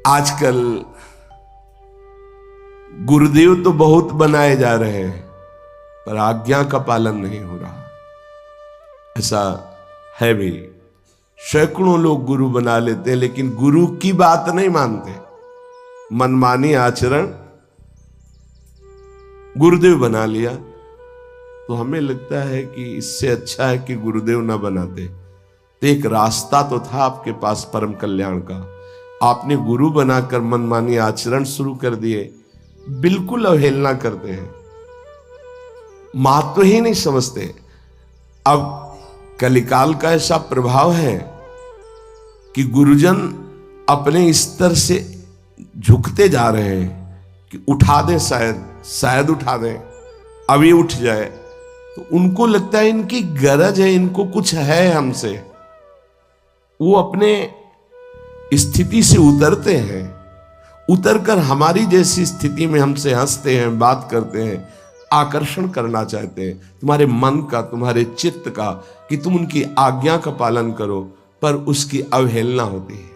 आजकल गुरुदेव तो बहुत बनाए जा रहे हैं पर आज्ञा का पालन नहीं हो रहा। ऐसा है भी, सैकड़ों लोग गुरु बना लेते हैं लेकिन गुरु की बात नहीं मानते, मनमानी आचरण गुरुदेव बना लिया। तो हमें लगता है कि इससे अच्छा है कि गुरुदेव ना बनाते। तो एक रास्ता तो था आपके पास परम कल्याण का, आपने गुरु बनाकर मनमानी आचरण शुरू कर दिए, बिल्कुल अवहेलना करते हैं, महत्व ही नहीं समझते। अब कलिकाल का ऐसा प्रभाव है कि गुरुजन अपने स्तर से झुकते जा रहे हैं कि उठा दें, शायद उठा दें, अभी उठ जाए। तो उनको लगता है इनकी गरज है, इनको कुछ है हमसे। वो अपने स्थिति से उतरते हैं, उतरकर हमारी जैसी स्थिति में हमसे हंसते हैं, बात करते हैं, आकर्षण करना चाहते हैं तुम्हारे मन का, तुम्हारे चित्त का, कि तुम उनकी आज्ञा का पालन करो, पर उसकी अवहेलना होती है।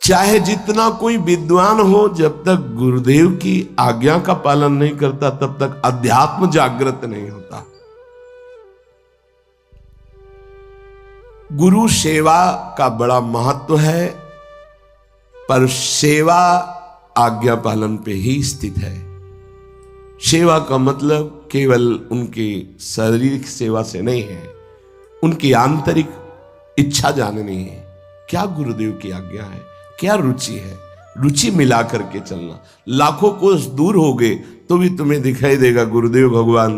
चाहे जितना कोई विद्वान हो, जब तक गुरुदेव की आज्ञा का पालन नहीं करता तब तक अध्यात्म जागृत नहीं होता। गुरु सेवा का बड़ा महत्व है, पर सेवा आज्ञा पालन पे ही स्थित है। सेवा का मतलब केवल उनकी शारीरिक सेवा से नहीं है, उनकी आंतरिक इच्छा जाननी है। क्या गुरुदेव की आज्ञा है, क्या रुचि है, रुचि मिला करके चलना। लाखों कोस दूर हो गए तो भी तुम्हें दिखाई देगा गुरुदेव भगवान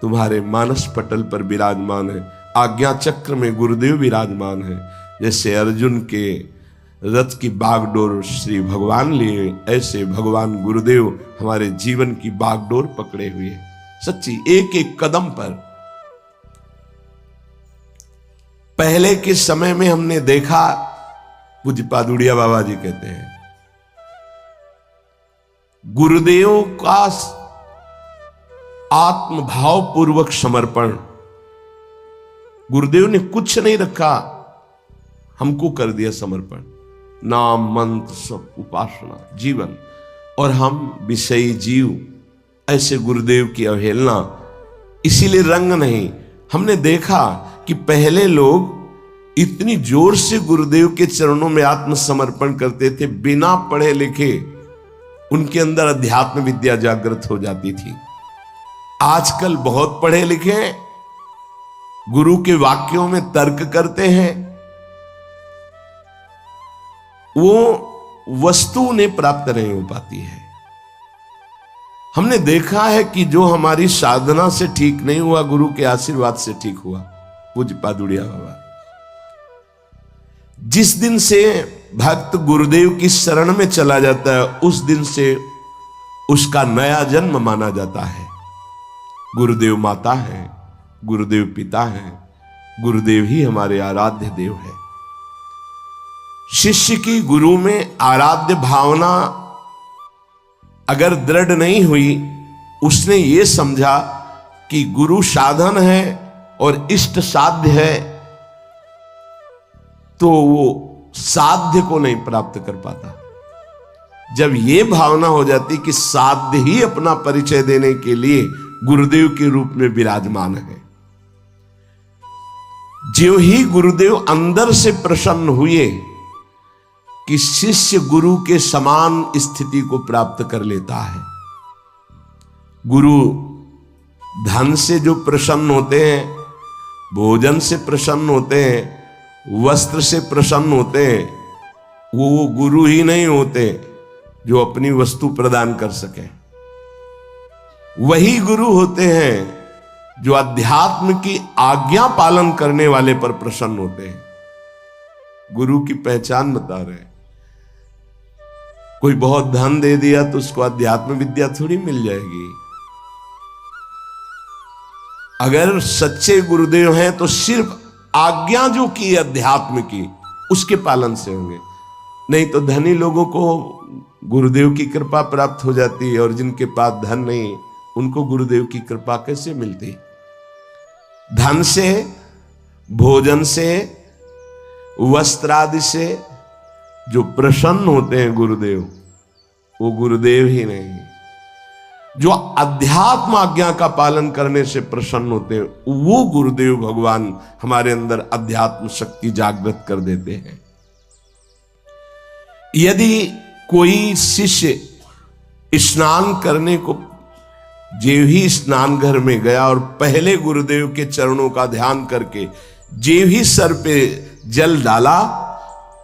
तुम्हारे मानस पटल पर विराजमान है, आज्ञा चक्र में गुरुदेव विराजमान है। जैसे अर्जुन के रथ की बागडोर श्री भगवान लिए, ऐसे भगवान गुरुदेव हमारे जीवन की बागडोर पकड़े हुए सच्ची एक एक कदम पर। पहले के समय में हमने देखा, पूज्य पादुड़िया बाबा जी कहते हैं, गुरुदेव का आत्मभाव पूर्वक समर्पण, गुरुदेव ने कुछ नहीं रखा, हमको कर दिया समर्पण। नाम मंत्र सब उपासना जीवन, और हम विषयी जीव। ऐसे गुरुदेव की अवहेलना, इसीलिए रंग नहीं। हमने देखा कि पहले लोग इतनी जोर से गुरुदेव के चरणों में आत्मसमर्पण करते थे, बिना पढ़े लिखे उनके अंदर अध्यात्म विद्या जागृत हो जाती थी। आजकल बहुत पढ़े लिखे गुरु के वाक्यों में तर्क करते हैं, वो वस्तु उन्हें प्राप्त नहीं हो पाती है। हमने देखा है कि जो हमारी साधना से ठीक नहीं हुआ, गुरु के आशीर्वाद से ठीक हुआ। पूज्य पादुड़िया बाबा, जिस दिन से भक्त गुरुदेव की शरण में चला जाता है, उस दिन से उसका नया जन्म माना जाता है। गुरुदेव माता है, गुरुदेव पिता है, गुरुदेव ही हमारे आराध्य देव है। शिष्य की गुरु में आराध्य भावना अगर दृढ़ नहीं हुई, उसने ये समझा कि गुरु साधन है और इष्ट साध्य है, तो वो साध्य को नहीं प्राप्त कर पाता। जब ये भावना हो जाती कि साध्य ही अपना परिचय देने के लिए गुरुदेव के रूप में विराजमान है, जो ही गुरुदेव अंदर से प्रसन्न हुए कि शिष्य गुरु के समान स्थिति को प्राप्त कर लेता है। गुरु धन से जो प्रसन्न होते हैं, भोजन से प्रसन्न होते हैं, वस्त्र से प्रसन्न होते हैं, वो गुरु ही नहीं होते जो अपनी वस्तु प्रदान कर सके। वही गुरु होते हैं जो अध्यात्म की आज्ञा पालन करने वाले पर प्रसन्न होते हैं। गुरु की पहचान बता रहे हैं। कोई बहुत धन दे दिया तो उसको अध्यात्म विद्या थोड़ी मिल जाएगी। अगर सच्चे गुरुदेव हैं तो सिर्फ आज्ञा जो की अध्यात्म की, उसके पालन से होंगे। नहीं तो धनी लोगों को गुरुदेव की कृपा प्राप्त हो जाती है, और जिनके पास धन नहीं उनको गुरुदेव की कृपा कैसे मिलती? धन से, भोजन से, वस्त्र आदि से जो प्रसन्न होते हैं गुरुदेव, वो गुरुदेव ही नहीं, जो अध्यात्म आज्ञा का पालन करने से प्रसन्न होते हैं वो गुरुदेव भगवान हमारे अंदर अध्यात्म शक्ति जागृत कर देते हैं। यदि कोई शिष्य स्नान करने को जेव ही स्नान घर में गया और पहले गुरुदेव के चरणों का ध्यान करके जेव ही सर पे जल डाला,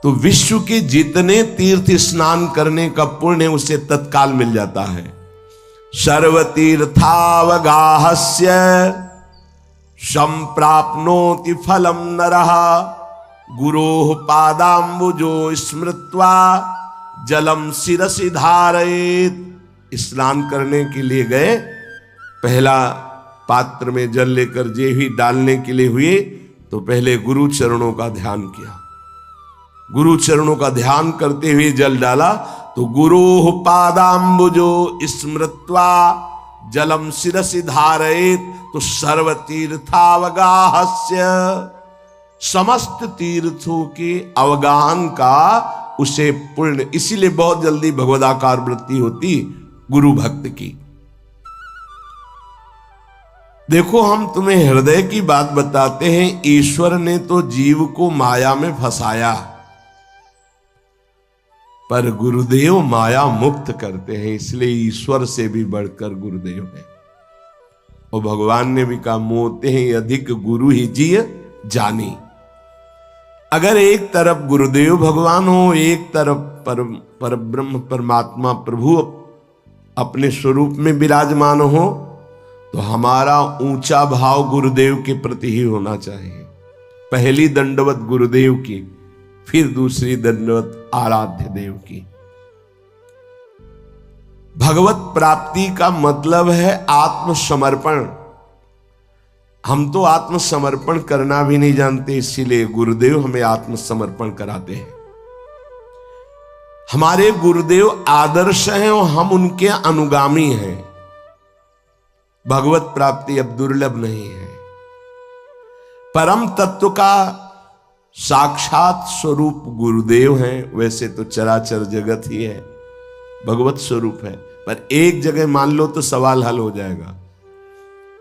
तो विश्व के जितने तीर्थ स्नान करने का पुण्य उसे तत्काल मिल जाता है। सर्वतीर्थावगाहस्य संप्राप्नोति फलम नरः गुरोः पादाम्बुजो स्मृत्वा जलम शिरसि धारयेत्। स्नान करने के लिए गए, पहला पात्र में जल लेकर जे ही डालने के लिए हुए तो पहले गुरु चरणों का ध्यान किया। गुरु चरणों का ध्यान करते हुए जल डाला तो गुरोः पादाम्बुजो स्मृत्वा जलम शिरसि धारयेत्, तो सर्वतीर्थावगाहस्य समस्त तीर्थों के अवगाहन का उसे पुण्य, इसीलिए बहुत जल्दी भगवदाकार वृत्ति होती गुरु भक्त की। देखो, हम तुम्हें हृदय की बात बताते हैं, ईश्वर ने तो जीव को माया में फंसाया, पर गुरुदेव माया मुक्त करते हैं, इसलिए ईश्वर से भी बढ़कर गुरुदेव है। और भगवान ने भी कहा, मोते हैं अधिक गुरु ही जिय जानी। अगर एक तरफ गुरुदेव भगवान हो, एक तरफ पर ब्रह्म परमात्मा प्रभु अपने स्वरूप में विराजमान हो, तो हमारा ऊंचा भाव गुरुदेव के प्रति ही होना चाहिए। पहली दंडवत गुरुदेव की, फिर दूसरी दंडवत आराध्य देव की। भगवत प्राप्ति का मतलब है आत्मसमर्पण। हम तो आत्मसमर्पण करना भी नहीं जानते, इसीलिए गुरुदेव हमें आत्मसमर्पण कराते हैं। हमारे गुरुदेव आदर्श हैं और हम उनके अनुगामी हैं। भगवत प्राप्ति अब दुर्लभ नहीं है। परम तत्व का साक्षात स्वरूप गुरुदेव हैं। वैसे तो चराचर जगत ही है, भगवत स्वरूप है, पर एक जगह मान लो तो सवाल हल हो जाएगा।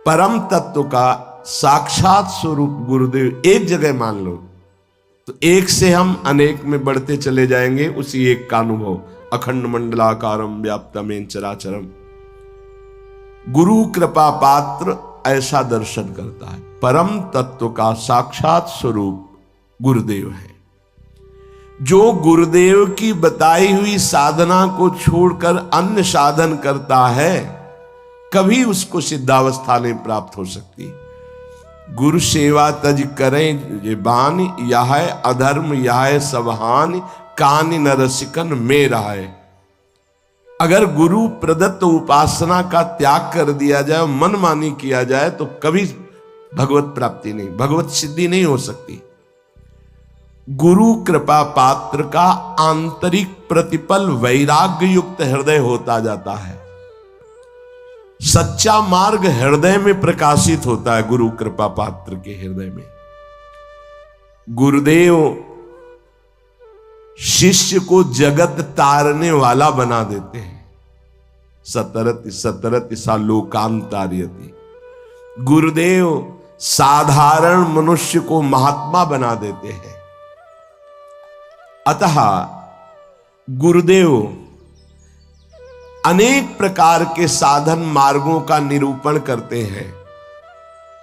परम तत्व का साक्षात स्वरूप गुरुदेव एक जगह मान लो तो एक से हम अनेक में बढ़ते चले जाएंगे, उसी एक का अनुभव। अखंड मंडलाकारम व्याप्तमेन चराचरम। गुरु कृपा पात्र ऐसा दर्शन करता है। परम तत्व का साक्षात स्वरूप गुरुदेव है। जो गुरुदेव की बताई हुई साधना को छोड़कर अन्य साधन करता है, कभी उसको सिद्धावस्था नहीं प्राप्त हो सकती। गुरु सेवा तज करें ये बान, यह अधर्म यह सबहान, कान न रसिकन में रहाए। अगर गुरु प्रदत्त उपासना का त्याग कर दिया जाए, मनमानी किया जाए, तो कभी भगवत प्राप्ति नहीं, भगवत सिद्धि नहीं हो सकती। गुरु कृपा पात्र का आंतरिक प्रतिपल वैराग्य युक्त हृदय होता जाता है। सच्चा मार्ग हृदय में प्रकाशित होता है, गुरु कृपा पात्र के हृदय में। गुरुदेव शिष्य को जगत तारने वाला बना देते हैं। सतरति सतरति सा लोकांतार्यति। गुरुदेव साधारण मनुष्य को महात्मा बना देते हैं। अतः गुरुदेव अनेक प्रकार के साधन मार्गों का निरूपण करते हैं।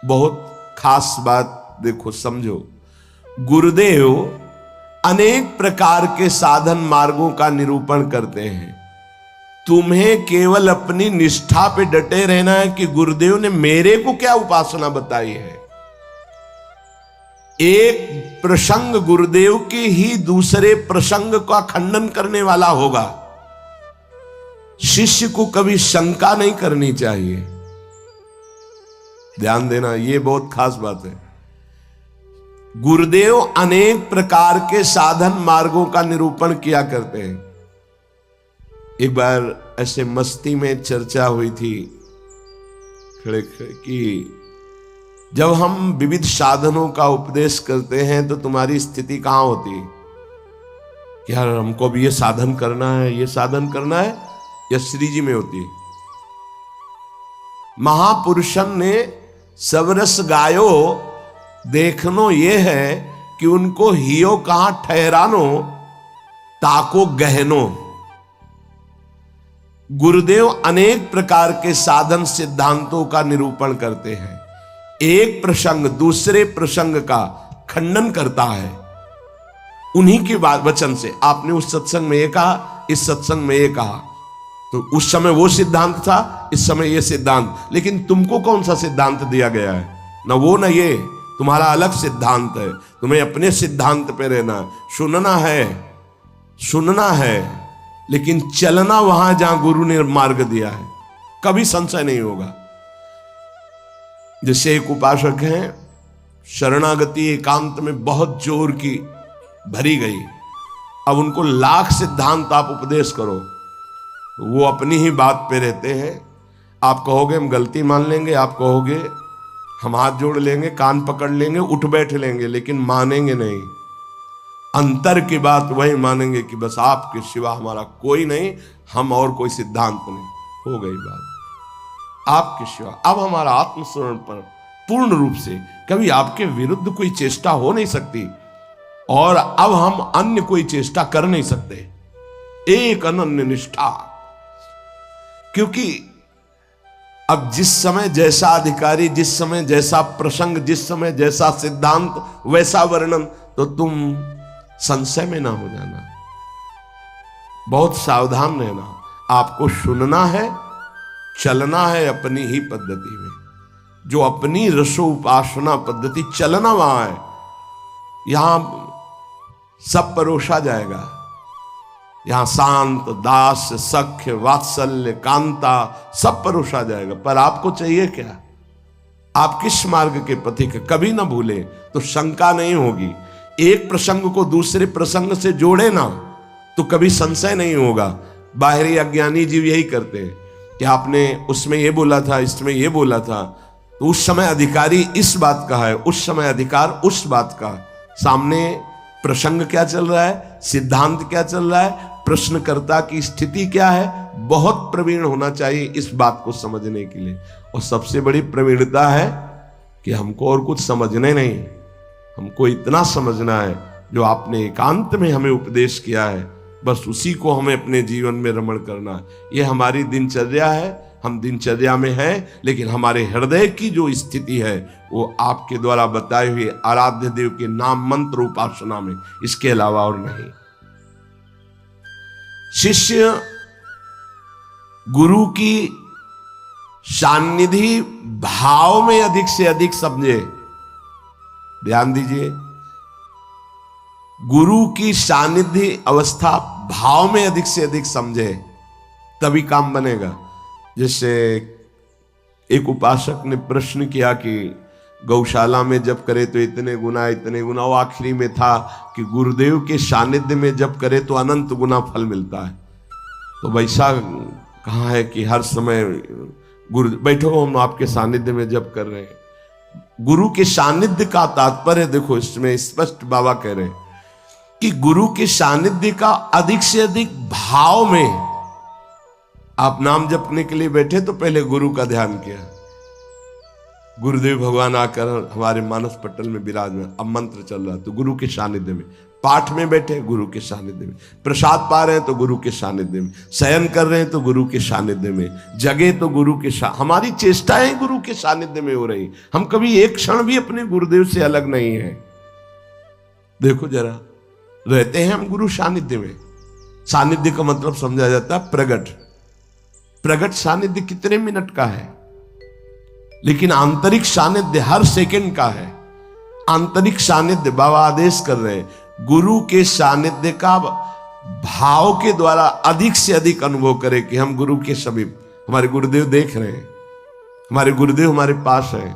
बहुत खास बात देखो, समझो, गुरुदेव अनेक प्रकार के साधन मार्गों का निरूपण करते हैं। तुम्हें केवल अपनी निष्ठा पे डटे रहना है कि गुरुदेव ने मेरे को क्या उपासना बताई है। एक प्रसंग गुरुदेव के ही दूसरे प्रसंग का खंडन करने वाला होगा। शिष्य को कभी शंका नहीं करनी चाहिए। ध्यान देना, यह बहुत खास बात है। गुरुदेव अनेक प्रकार के साधन मार्गों का निरूपण किया करते हैं। एक बार ऐसे मस्ती में चर्चा हुई थी खड़े खड़े कि जब हम विविध साधनों का उपदेश करते हैं तो तुम्हारी स्थिति कहां होती है कि यार हमको भी ये साधन करना है, ये साधन करना है, या श्री जी में होती है। महापुरुषन ने सबरस गायो देखनो ये है कि उनको हियो कहां ठहरानो ताको गहनो। गुरुदेव अनेक प्रकार के साधन सिद्धांतों का निरूपण करते हैं। एक प्रसंग दूसरे प्रसंग का खंडन करता है उन्हीं के वचन से। आपने उस सत्संग में ये कहा, इस सत्संग में ये कहा, तो उस समय वो सिद्धांत था, इस समय ये सिद्धांत। लेकिन तुमको कौन सा सिद्धांत दिया गया है? ना वो ना ये, तुम्हारा अलग सिद्धांत है। तुम्हें अपने सिद्धांत पे रहना, सुनना है, लेकिन चलना वहां जहां गुरु ने मार्ग दिया है। कभी संशय नहीं होगा। जैसे एक उपासक हैं, शरणागति एकांत में बहुत जोर की भरी गई, अब उनको लाख सिद्धांत आप उपदेश करो, वो अपनी ही बात पे रहते हैं। आप कहोगे हम गलती मान लेंगे, आप कहोगे हम हाथ जोड़ लेंगे, कान पकड़ लेंगे, उठ बैठ लेंगे, लेकिन मानेंगे नहीं। अंतर की बात वही मानेंगे कि बस आपके सिवा हमारा कोई नहीं, हम और कोई सिद्धांत नहीं। हो गई बात, आपके सिवा। अब हमारा आत्मस्मरण पूर्ण रूप से कभी आपके विरुद्ध कोई चेष्टा हो नहीं सकती, और अब हम अन्य कोई चेष्टा कर नहीं सकते। एक अनन्य निष्ठा, क्योंकि अब जिस समय जैसा अधिकारी, जिस समय जैसा प्रसंग, जिस समय जैसा सिद्धांत, वैसा वर्णन, तो तुम संशय में ना हो जाना, बहुत सावधान रहना। आपको सुनना है, चलना है अपनी ही पद्धति में, जो अपनी रसो उपासना पद्धति, चलना वहां है। यहां सब परोसा जाएगा, यहां शांत, दास, सख्य, वात्सल्य, कांता सब परोसा जाएगा। पर आपको चाहिए क्या? आप किस मार्ग के पथिक? कभी ना भूले तो शंका नहीं होगी। एक प्रसंग को दूसरे प्रसंग से जोड़े ना तो कभी संशय नहीं होगा। बाहरी अज्ञानी जीव यही करते हैं कि आपने उसमें ये बोला था, इसमें ये बोला था, तो उस समय अधिकारी इस बात का है, उस समय अधिकार उस बात का। सामने प्रसंग क्या चल रहा है, सिद्धांत क्या चल रहा है, प्रश्नकर्ता की स्थिति क्या है, बहुत प्रवीण होना चाहिए इस बात को समझने के लिए। और सबसे बड़ी प्रवीणता है कि हमको और कुछ समझने नहीं, हमको इतना समझना है जो आपने एकांत में हमें उपदेश किया है, बस उसी को हमें अपने जीवन में रमण करना। यह हमारी दिनचर्या है, हम दिनचर्या में हैं, लेकिन हमारे हृदय की जो स्थिति है वो आपके द्वारा बताए हुए आराध्य देव के नाम मंत्र उपासना में, इसके अलावा और नहीं। शिष्य गुरु की सान्निधि भाव में अधिक से अधिक समझे। ध्यान दीजिए, गुरु की सानिध्य अवस्था भाव में अधिक से अधिक समझे, तभी काम बनेगा। जैसे एक उपासक ने प्रश्न किया कि गौशाला में जप करे तो इतने गुना, इतने गुना। वो आखिरी में था कि गुरुदेव के सानिध्य में जप करे तो अनंत गुना फल मिलता है। तो वैसा कहाँ है कि हर समय गुरु बैठो, हम आपके सानिध्य में जप कर रहे हैं। गुरु के सानिध्य का तात्पर्य देखो, इसमें स्पष्ट बाबा कह रहे हैं कि गुरु के सानिध्य का अधिक से अधिक भाव में। आप नाम जपने के लिए बैठे तो पहले गुरु का ध्यान किया, गुरुदेव भगवान आकर हमारे मानस पटल में विराजमान, अब मंत्र चल रहा तो गुरु के सानिध्य में, पाठ में बैठे गुरु के सानिध्य में, प्रसाद पा रहे हैं तो गुरु के सानिध्य में, शयन कर रहे हैं तो गुरु के सानिध्य में, जगे तो गुरु के हमारी चेष्टाएं गुरु के सानिध्य में हो रही। हम कभी एक क्षण भी अपने गुरुदेव से अलग नहीं है। देखो जरा, रहते हैं हम गुरु सानिध्य में। सानिध्य का मतलब समझा जाता है प्रगट। प्रगट सानिध्य कितने मिनट का है, लेकिन आंतरिक सानिध्य हर सेकंड का है। आंतरिक सानिध्य बाबा आदेश कर रहे हैं, गुरु के सानिध्य का भाव के द्वारा अधिक से अधिक अनुभव करें कि हम गुरु के समीप, हमारे गुरुदेव देख रहे हैं, हमारे गुरुदेव हमारे पास हैं,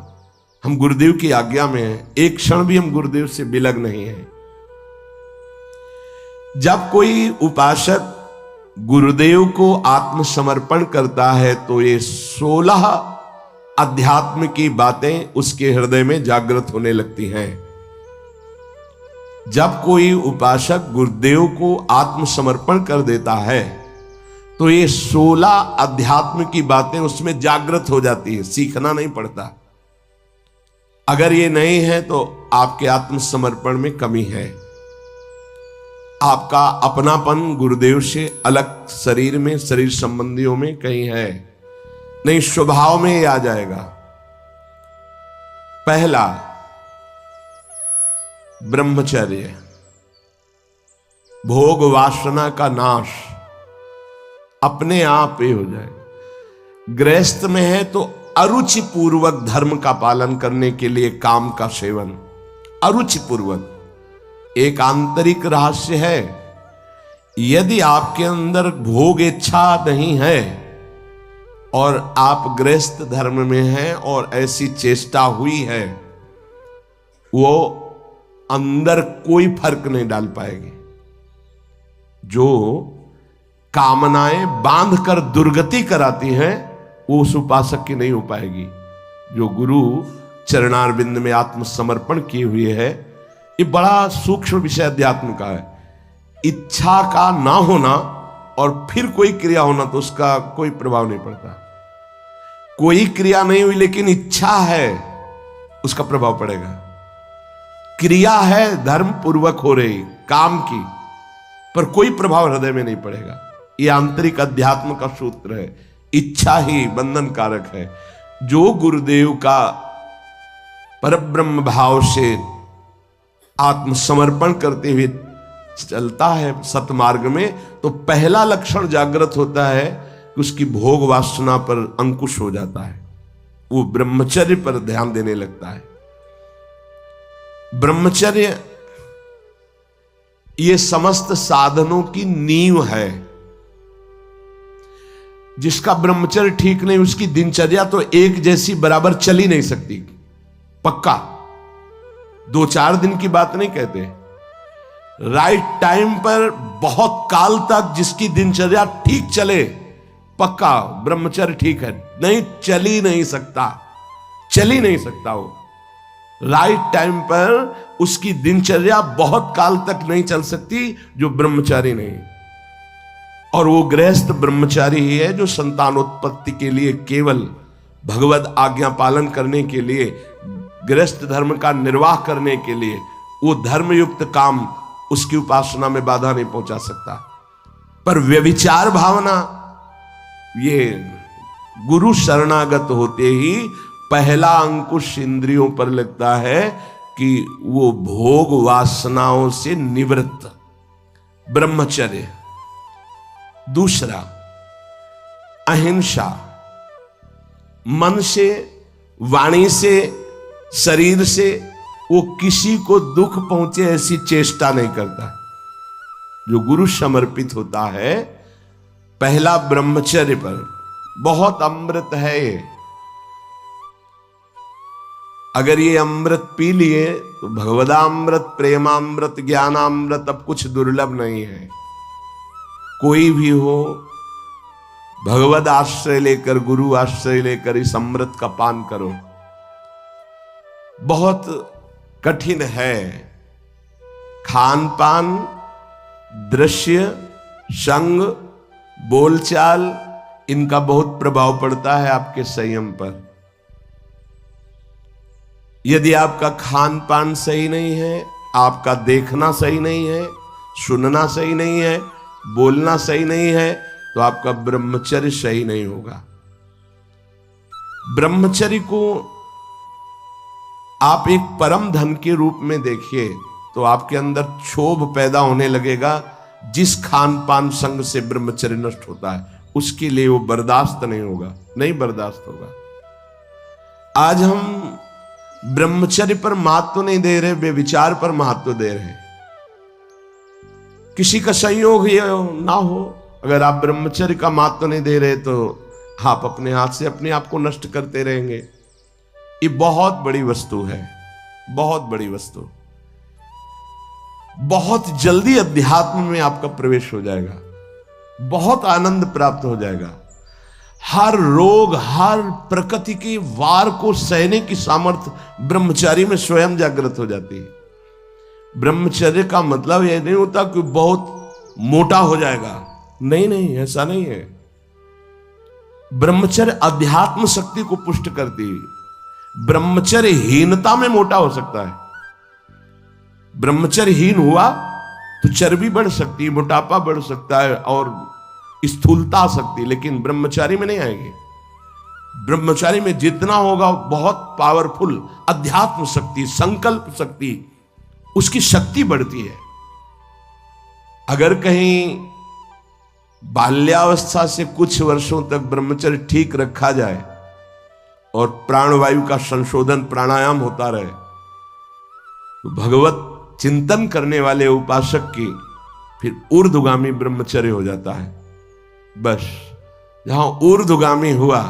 हम गुरुदेव की आज्ञा में हैं, एक क्षण भी हम गुरुदेव से विलग नहीं हैं। जब कोई उपासक गुरुदेव को आत्मसमर्पण करता है तो ये 16 अध्यात्म की बातें उसके हृदय में जागृत होने लगती हैं। जब कोई उपासक गुरुदेव को आत्मसमर्पण कर देता है तो ये 16 अध्यात्म की बातें उसमें जागृत हो जाती है, सीखना नहीं पड़ता। अगर ये नहीं है तो आपके आत्मसमर्पण में कमी है। आपका अपनापन गुरुदेव से अलग शरीर में, शरीर संबंधियों में कहीं है नहीं, स्वभाव में ही आ जाएगा। पहला ब्रह्मचर्य, भोग वासना का नाश अपने आप ही हो जाए। गृहस्थ में है तो अरुचि पूर्वक धर्म का पालन करने के लिए काम का सेवन, अरुचि पूर्वक, एक आंतरिक रहस्य है। यदि आपके अंदर भोग इच्छा नहीं है और आप गृहस्थ धर्म में हैं और ऐसी चेष्टा हुई है, वो अंदर कोई फर्क नहीं डाल पाएगी। जो कामनाएं बांध कर दुर्गति कराती हैं वो उस उपासक की नहीं हो पाएगी। जो गुरु चरणारविंद में आत्मसमर्पण किए हुए है, ये बड़ा सूक्ष्म विषय अध्यात्म का है। इच्छा का ना होना और फिर कोई क्रिया होना तो उसका कोई प्रभाव नहीं पड़ता। कोई क्रिया नहीं हुई लेकिन इच्छा है, उसका प्रभाव पड़ेगा। क्रिया है धर्म पूर्वक हो रही काम की, पर कोई प्रभाव हृदय में नहीं पड़ेगा। यह आंतरिक अध्यात्म का सूत्र है। इच्छा ही बंधन कारक है। जो गुरुदेव का परब्रह्म भाव से आत्मसमर्पण करते हुए चलता है सतमार्ग में, तो पहला लक्षण जागृत होता है कि उसकी भोग वासना पर अंकुश हो जाता है। वो ब्रह्मचर्य पर ध्यान देने लगता है। ब्रह्मचर्य ये समस्त साधनों की नींव है। जिसका ब्रह्मचर्य ठीक नहीं, उसकी दिनचर्या तो एक जैसी बराबर चल ही नहीं सकती। पक्का 2-4 दिन की बात नहीं कहते। राइट टाइम पर बहुत काल तक जिसकी दिनचर्या ठीक चले, पक्का ब्रह्मचर्य ठीक है। नहीं, चल ही नहीं सकता, चल ही नहीं सकता। वो राइट टाइम पर उसकी दिनचर्या बहुत काल तक नहीं चल सकती जो ब्रह्मचारी नहीं। और वो गृहस्थ ब्रह्मचारी ही है जो संतानोत्पत्ति के लिए, केवल भगवत आज्ञा पालन करने के लिए, गृहस्थ धर्म का निर्वाह करने के लिए, वो धर्मयुक्त काम उसकी उपासना में बाधा नहीं पहुंचा सकता। पर व्यभिचार भावना, ये गुरु शरणागत होते ही पहला अंकुश इंद्रियों पर लगता है कि वो भोग वासनाओं से निवृत्त ब्रह्मचर्य। दूसरा अहिंसा, मन से, वाणी से, शरीर से वो किसी को दुख पहुंचे ऐसी चेष्टा नहीं करता। जो गुरु समर्पित होता है पहला ब्रह्मचर्य पर, बहुत अमृत है ये। अगर ये अमृत पी लिए तो भगवदामृत, प्रेमामृत, ज्ञानामृत अब कुछ दुर्लभ नहीं है। कोई भी हो, भगवद आश्रय लेकर, गुरु आश्रय लेकर इस अमृत का पान करो। बहुत कठिन है। खान पान, दृश्य, संग, बोलचाल, इनका बहुत प्रभाव पड़ता है आपके संयम पर। यदि आपका खान पान सही नहीं है, आपका देखना सही नहीं है, सुनना सही नहीं है, बोलना सही नहीं है, तो आपका ब्रह्मचर्य सही नहीं होगा। ब्रह्मचर्य को आप एक परम धन के रूप में देखिए तो आपके अंदर क्षोभ पैदा होने लगेगा। जिस खान पान संग से ब्रह्मचर्य नष्ट होता है उसके लिए वो बर्दाश्त नहीं होगा, नहीं बर्दाश्त होगा। आज हम ब्रह्मचर्य पर महत्व नहीं दे रहे, बेविचार पर महत्व दे रहे हैं। किसी का संयोग ये ना हो, अगर आप ब्रह्मचर्य का महत्व नहीं दे रहे तो आप अपने हाथ से अपने आप को नष्ट करते रहेंगे। ये बहुत बड़ी वस्तु है, बहुत बड़ी वस्तु। बहुत जल्दी अध्यात्म में आपका प्रवेश हो जाएगा, बहुत आनंद प्राप्त हो जाएगा। हर रोग, हर प्रकृति के वार को सहने की सामर्थ्य ब्रह्मचारी में स्वयं जागृत हो जाती है। ब्रह्मचर्य का मतलब यह नहीं होता कि बहुत मोटा हो जाएगा, नहीं नहीं, ऐसा नहीं है। ब्रह्मचर्य अध्यात्म शक्ति को पुष्ट करती है। ब्रह्मचर्य हीनता में मोटा हो सकता है। ब्रह्मचर्यहीन हुआ तो चर्बी बढ़ सकती है, मोटापा बढ़ सकता है और स्थूलता आ सकती है, लेकिन ब्रह्मचारी में नहीं आएगी। ब्रह्मचारी में जितना होगा बहुत पावरफुल अध्यात्म शक्ति, संकल्प शक्ति, उसकी शक्ति बढ़ती है। अगर कहीं बाल्यावस्था से कुछ वर्षों तक ब्रह्मचर्य ठीक रखा जाए और प्राणवायु का संशोधन प्राणायाम होता रहे, तो भगवत चिंतन करने वाले उपासक की फिर ऊर्ध्वगामी ब्रह्मचर्य हो जाता है। बस जहां ऊर्ध्वगामी हुआ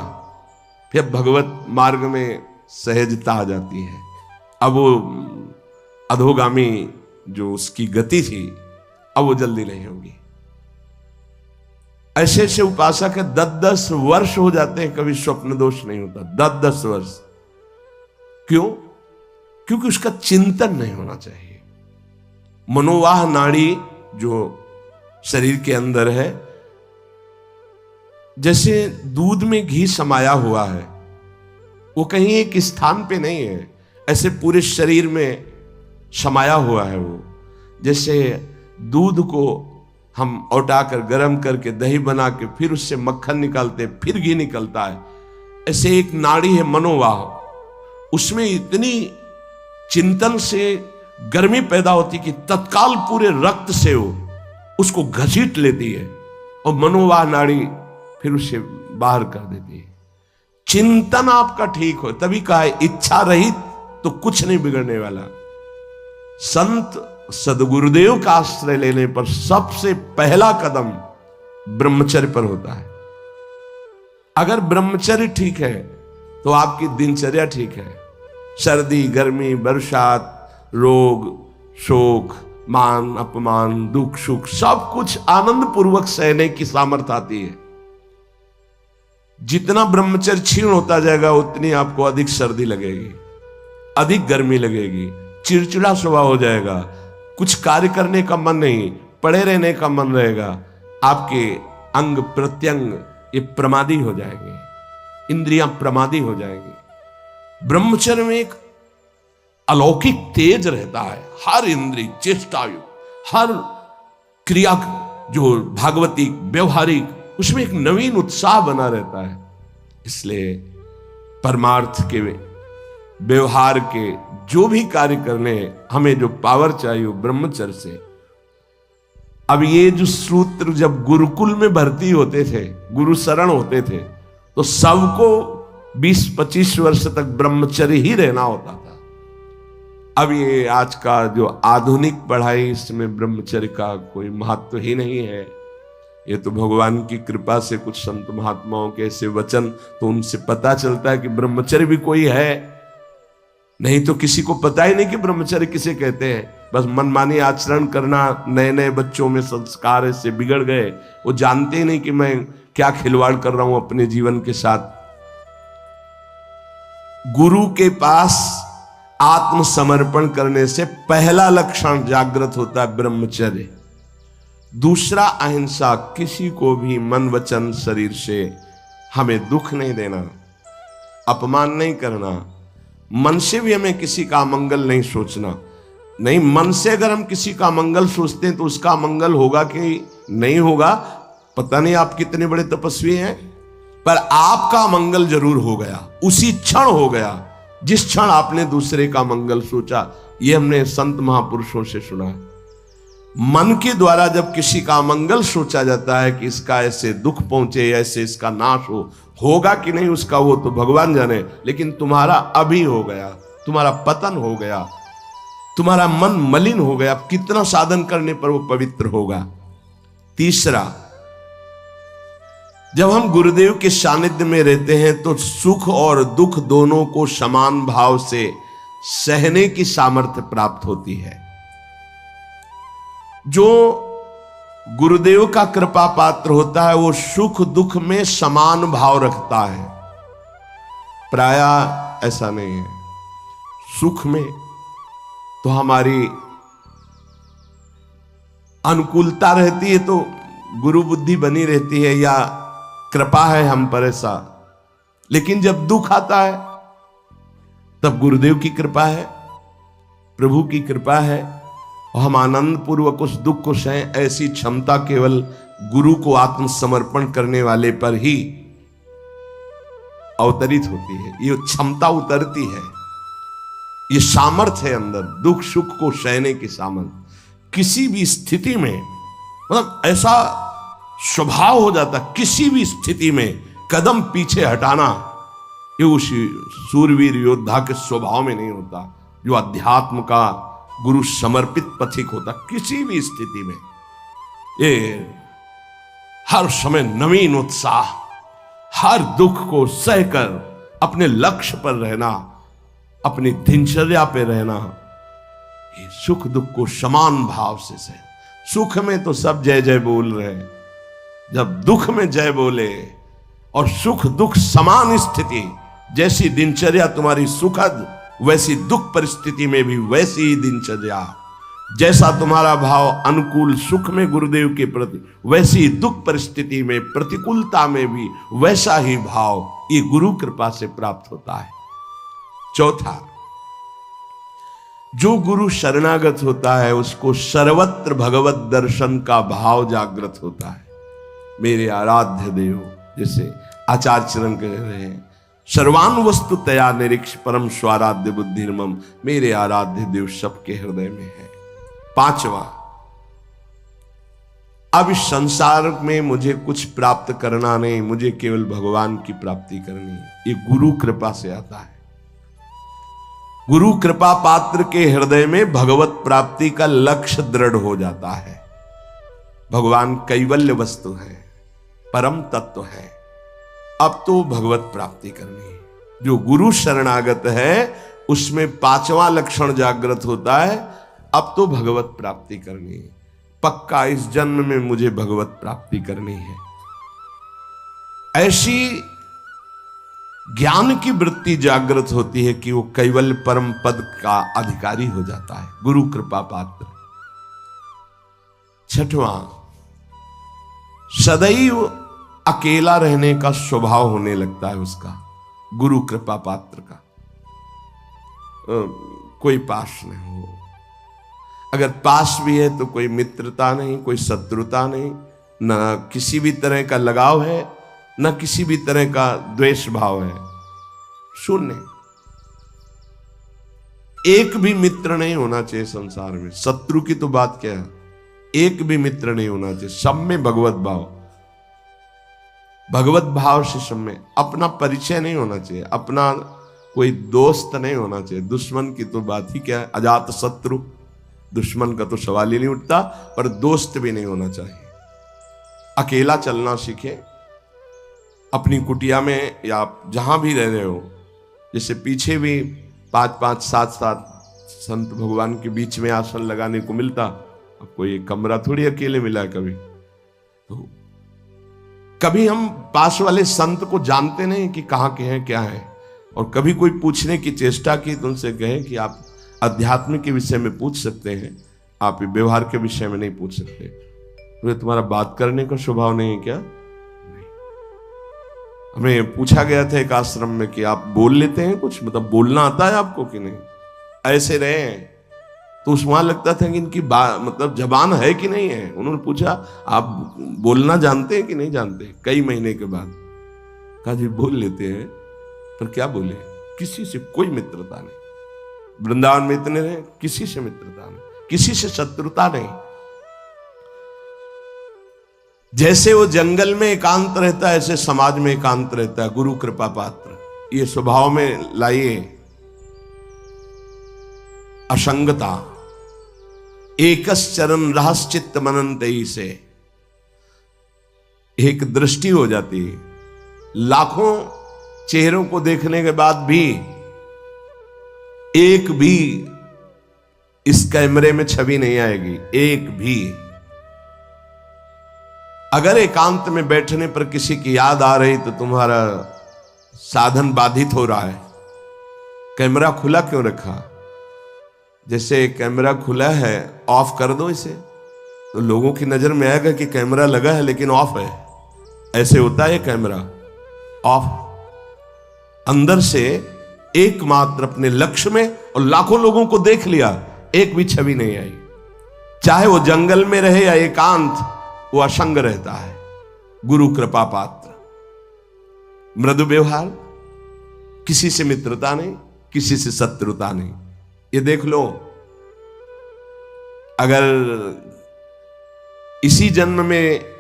फिर भगवत मार्ग में सहजता आ जाती है। अब वो अधोगामी जो उसकी गति थी अब वो जल्दी नहीं होगी। ऐसे ऐसे उपासक है 10-10 वर्ष हो जाते हैं, कभी स्वप्न दोष नहीं होता। 10-10 वर्ष क्यों? क्योंकि उसका चिंतन नहीं होना चाहिए। मनोवाह नाड़ी जो शरीर के अंदर है, जैसे दूध में घी समाया हुआ है, वो कहीं एक स्थान पे नहीं है, ऐसे पूरे शरीर में समाया हुआ है वो। जैसे दूध को हम औटाकर गर्म करके दही बना के फिर उससे मक्खन निकालते, फिर घी निकलता है, ऐसे एक नाड़ी है मनोवाह, उसमें इतनी चिंतन से गर्मी पैदा होती कि तत्काल पूरे रक्त से वो उसको घसीट लेती है और मनोवाह नाड़ी फिर उसे बाहर कर देती है। चिंतन आपका ठीक हो, तभी कहा है इच्छा रहित तो कुछ नहीं बिगड़ने वाला। संत सदगुरुदेव का आश्रय लेने पर सबसे पहला कदम ब्रह्मचर्य पर होता है। अगर ब्रह्मचर्य ठीक है तो आपकी दिनचर्या ठीक है। सर्दी, गर्मी, बरसात, रोग, शोक, मान अपमान, दुख सुख, सब कुछ आनंद पूर्वक सहने की सामर्थ्य आती है। जितना ब्रह्मचर्य क्षीण होता जाएगा उतनी आपको अधिक सर्दी लगेगी, अधिक गर्मी लगेगी, चिड़चिड़ा स्वभाव हो जाएगा, कुछ कार्य करने का मन नहीं, पड़े रहने का मन रहेगा, आपके अंग प्रत्यंग ये प्रमादी हो जाएंगे, इंद्रियां प्रमादी हो जाएंगी। ब्रह्मचर्य में एक अलौकिक तेज रहता है। हर इंद्रिय, चेष्टायु, हर क्रिया जो भागवतिक व्यवहारिक, उसमें एक नवीन उत्साह बना रहता है। इसलिए परमार्थ के व्यवहार के जो भी कार्य करने हमें जो पावर चाहिए वो ब्रह्मचर्य से। अब ये जो सूत्र जब गुरुकुल में भर्ती होते थे, गुरु शरण होते थे, तो सबको 20-25 वर्ष तक ब्रह्मचर्य ही रहना होता था। अब ये आज का जो आधुनिक पढ़ाई, इसमें ब्रह्मचर्य का कोई महत्व ही नहीं है। ये तो भगवान की कृपा से कुछ संत महात्माओं के ऐसे वचन, तो उनसे पता चलता है कि ब्रह्मचर्य भी कोई है, नहीं तो किसी को पता ही नहीं कि ब्रह्मचर्य किसे कहते हैं। बस मनमानी आचरण करना, नए नए बच्चों में संस्कार ऐसे बिगड़ गए, वो जानते ही नहीं कि मैं क्या खिलवाड़ कर रहा हूं अपने जीवन के साथ। गुरु के पास आत्मसमर्पण करने से पहला लक्षण जागृत होता है ब्रह्मचर्य। दूसरा अहिंसा, किसी को भी मन वचन शरीर से हमें दुख नहीं देना, अपमान नहीं करना, मन से भी हमें किसी का मंगल नहीं सोचना। नहीं, मन से अगर हम किसी का मंगल सोचते हैं तो उसका मंगल होगा कि नहीं होगा पता नहीं, आप कितने बड़े तपस्वी हैं, पर आपका मंगल जरूर हो गया, उसी क्षण हो गया जिस क्षण आपने दूसरे का मंगल सोचा। यह हमने संत महापुरुषों से सुना है। मन के द्वारा जब किसी का मंगल सोचा जाता है कि इसका ऐसे दुख पहुंचे, ऐसे इसका नाश हो, होगा कि नहीं उसका वो तो भगवान जाने, लेकिन तुम्हारा अभी हो गया, तुम्हारा पतन हो गया, तुम्हारा मन मलिन हो गया। कितना साधन करने पर वो पवित्र होगा। तीसरा, जब हम गुरुदेव के सानिध्य में रहते हैं तो सुख और दुख दोनों को समान भाव से सहने की सामर्थ्य प्राप्त होती है। जो गुरुदेव का कृपा पात्र होता है वो सुख दुख में समान भाव रखता है। प्रायः ऐसा नहीं है। सुख में तो हमारी अनुकूलता रहती है तो गुरु बुद्धि बनी रहती है या कृपा है हम पर ऐसा, लेकिन जब दुख आता है तब गुरुदेव की कृपा है, प्रभु की कृपा है और हम आनंद पूर्वक उस दुख को सहें। ऐसी क्षमता केवल गुरु को आत्मसमर्पण करने वाले पर ही अवतरित होती है। ये क्षमता उतरती है, ये सामर्थ्य है अंदर, दुख सुख को सहने की सामर्थ्य। किसी भी स्थिति में मतलब ऐसा स्वभाव हो जाता, किसी भी स्थिति में कदम पीछे हटाना ये उस सूरवीर योद्धा के स्वभाव में नहीं होता जो अध्यात्म का गुरु समर्पित पथिक होता। किसी भी स्थिति में ये हर समय नवीन उत्साह, हर दुख को सहकर अपने लक्ष्य पर रहना, अपनी दिनचर्या पे रहना, ये सुख दुख को समान भाव से सह। सुख में तो सब जय जय बोल रहे हैं, जब दुख में जय बोले और सुख दुख समान स्थिति, जैसी दिनचर्या तुम्हारी सुखद वैसी दुख परिस्थिति में भी वैसी ही दिनचर्या, जैसा तुम्हारा भाव अनुकूल सुख में गुरुदेव के प्रति वैसी दुख परिस्थिति में प्रतिकूलता में भी वैसा ही भाव ये गुरु कृपा से प्राप्त होता है। चौथा, जो गुरु शरणागत होता है उसको सर्वत्र भगवत दर्शन का भाव जागृत होता है। मेरे आराध्य देव, जैसे आचार्य चरण कह रहे हैं, सर्वान वस्तु तया निरीक्ष परम स्वाराध्य बुद्धिर्मम, मेरे आराध्य देव सबके हृदय में है। पांचवा, अब इस संसार में मुझे कुछ प्राप्त करना नहीं, मुझे केवल भगवान की प्राप्ति करनी है। ये गुरु कृपा से आता है। गुरु कृपा पात्र के हृदय में भगवत प्राप्ति का लक्ष्य दृढ़ हो जाता है। भगवान कैवल्य वस्तु है, परम तत्व है, अब तो भगवत प्राप्ति करनी है। जो गुरु शरणागत है उसमें पांचवा लक्षण जागृत होता है, अब तो भगवत प्राप्ति करनी है। पक्का इस जन्म में मुझे भगवत प्राप्ति करनी है। ऐसी ज्ञान की वृत्ति जागृत होती है कि वो कैवल्य परम पद का अधिकारी हो जाता है, गुरु कृपा पात्र। छठवां, सदैव अकेला रहने का स्वभाव होने लगता है उसका, गुरु कृपा पात्र का। कोई पास नहीं हो, अगर पास भी है तो कोई मित्रता नहीं, कोई शत्रुता नहीं, न किसी भी तरह का लगाव है, न किसी भी तरह का द्वेष भाव है, शून्य। एक भी मित्र नहीं होना चाहिए संसार में। शत्रु की तो बात क्या है, एक भी मित्र नहीं होना चाहिए। सब में भगवत भाव, भगवत भाव से सब में। अपना परिचय नहीं होना चाहिए, अपना कोई दोस्त नहीं होना चाहिए। दुश्मन की तो बात ही क्या है, अजात शत्रु, दुश्मन का तो सवाल ही नहीं उठता, पर दोस्त भी नहीं होना चाहिए। अकेला चलना सीखे, अपनी कुटिया में या आप जहां भी रह रहे हो, जैसे पीछे भी 5-5, 7-7 संत भगवान के बीच में आसन लगाने को मिलता, अब कोई कमरा थोड़ी अकेले मिला है कभी। तो कभी हम पास वाले संत को जानते नहीं कि कहाँ के हैं क्या है, और कभी कोई पूछने की चेष्टा की तो उनसे कहे कि आप अध्यात्म के विषय में पूछ सकते हैं, आप व्यवहार के विषय में नहीं पूछ सकते। तो तुम्हारा बात करने का स्वभाव नहीं है क्या? नहीं। हमें पूछा गया था एक आश्रम में कि आप बोल लेते हैं कुछ, मतलब बोलना आता है आपको कि नहीं? ऐसे रहे हैं तो उस वहां लगता था कि इनकी मतलब जबान है कि नहीं है। उन्होंने पूछा आप बोलना जानते हैं कि नहीं जानते? कई महीने के बाद कहा जी बोल लेते हैं, पर क्या बोले? किसी से कोई मित्रता नहीं। वृंदावन में इतने रहे, किसी से मित्रता नहीं, किसी से शत्रुता नहीं। जैसे वो जंगल में एकांत रहता है, ऐसे समाज में एकांत रहता है। गुरु कृपा पात्र ये स्वभाव में लाइए। असंगता, एकश्चरण रहस्चित्त मनंतई से एक दृष्टि हो जाती है। लाखों चेहरों को देखने के बाद भी एक भी इस कैमरे में छवि नहीं आएगी, एक भी। अगर एकांत में बैठने पर किसी की याद आ रही तो तुम्हारा साधन बाधित हो रहा है। कैमरा खुला क्यों रखा? जैसे कैमरा खुला है, ऑफ कर दो इसे तो लोगों की नजर में आएगा कि कैमरा लगा है लेकिन ऑफ है। ऐसे होता है कैमरा ऑफ। अंदर से एकमात्र अपने लक्ष्य में, और लाखों लोगों को देख लिया, एक भी छवि नहीं आई। चाहे वो जंगल में रहे या एकांत, वो असंग रहता है। गुरु कृपा पात्र, मृदु व्यवहार, किसी से मित्रता नहीं, किसी से शत्रुता नहीं। ये देख लो, अगर इसी जन्म में